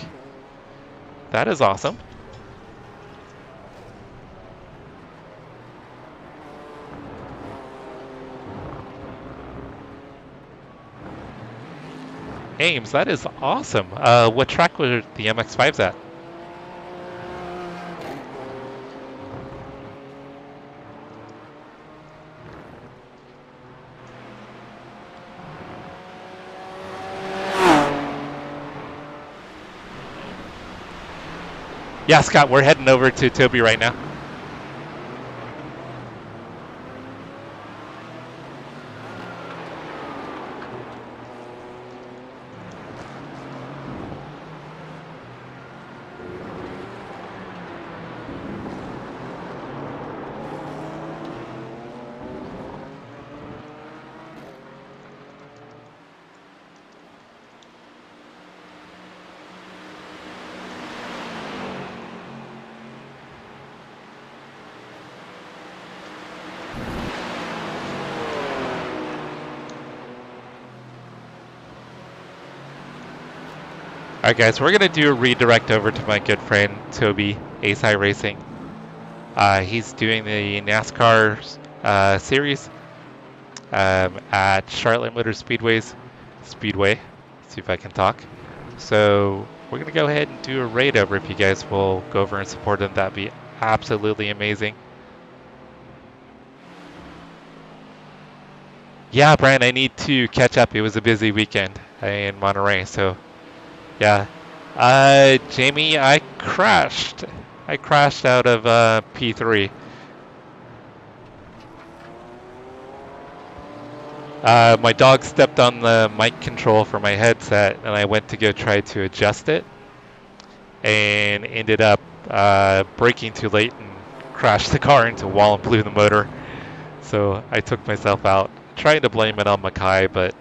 That is awesome. Ames, that is awesome. What track were the MX-5s at? Yeah, Scott, we're heading over to Toby right now. Alright guys, we're going to do a redirect over to my good friend Toby, Ace iRacing. He's doing the NASCAR series at Charlotte Motor Speedway. See if I can talk. So we're going to go ahead and do a raid over. If you guys will go over and support him, that'd be absolutely amazing. Yeah, Brian, I need to catch up. It was a busy weekend in Monterey, so yeah. Jamie, I crashed. I crashed out of P3. My dog stepped on the mic control for my headset, and I went to go try to adjust it, and ended up braking too late and crashed the car into a wall and blew the motor. So I took myself out, trying to blame it on Mackay, but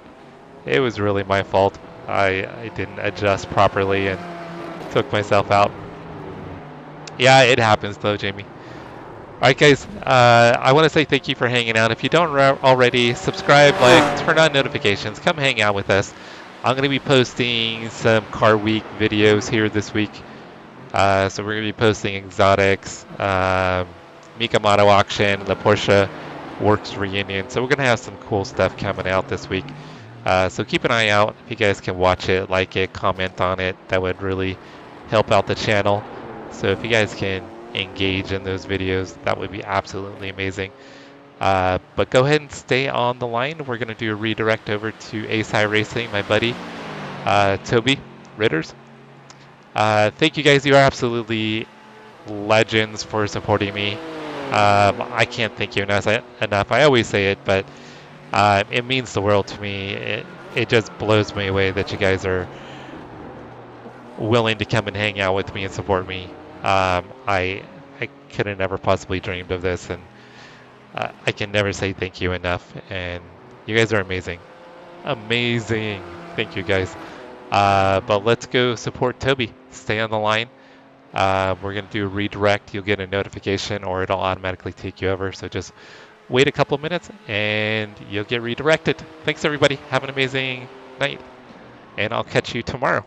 it was really my fault. I didn't adjust properly and took myself out. Yeah, it happens though, Jamie. Alright guys, I want to say thank you for hanging out. If you don't already, subscribe, like, turn on notifications, come hang out with us. I'm going to be posting some Car Week videos here this week. So we're going to be posting exotics, Mikamoto auction, the Porsche Works reunion. So we're going to have some cool stuff coming out this week. So keep an eye out. If you guys can watch it, like it, comment on it, that would really help out the channel. So if you guys can engage in those videos, that would be absolutely amazing. But go ahead and stay on the line. We're going to do a redirect over to Ace iRacing, my buddy, Toby Ritters. Thank you guys. You are absolutely legends for supporting me. I can't thank you enough. I always say it, but it means the world to me. It just blows me away that you guys are willing to come and hang out with me and support me. I could have never possibly dreamed of this, and I can never say thank you enough. And you guys are amazing. Amazing. Thank you guys. But let's go support Toby. Stay on the line. We're going to do a redirect. You'll get a notification or it'll automatically take you over. So just wait a couple minutes and you'll get redirected. Thanks everybody. Have an amazing night. And I'll catch you tomorrow.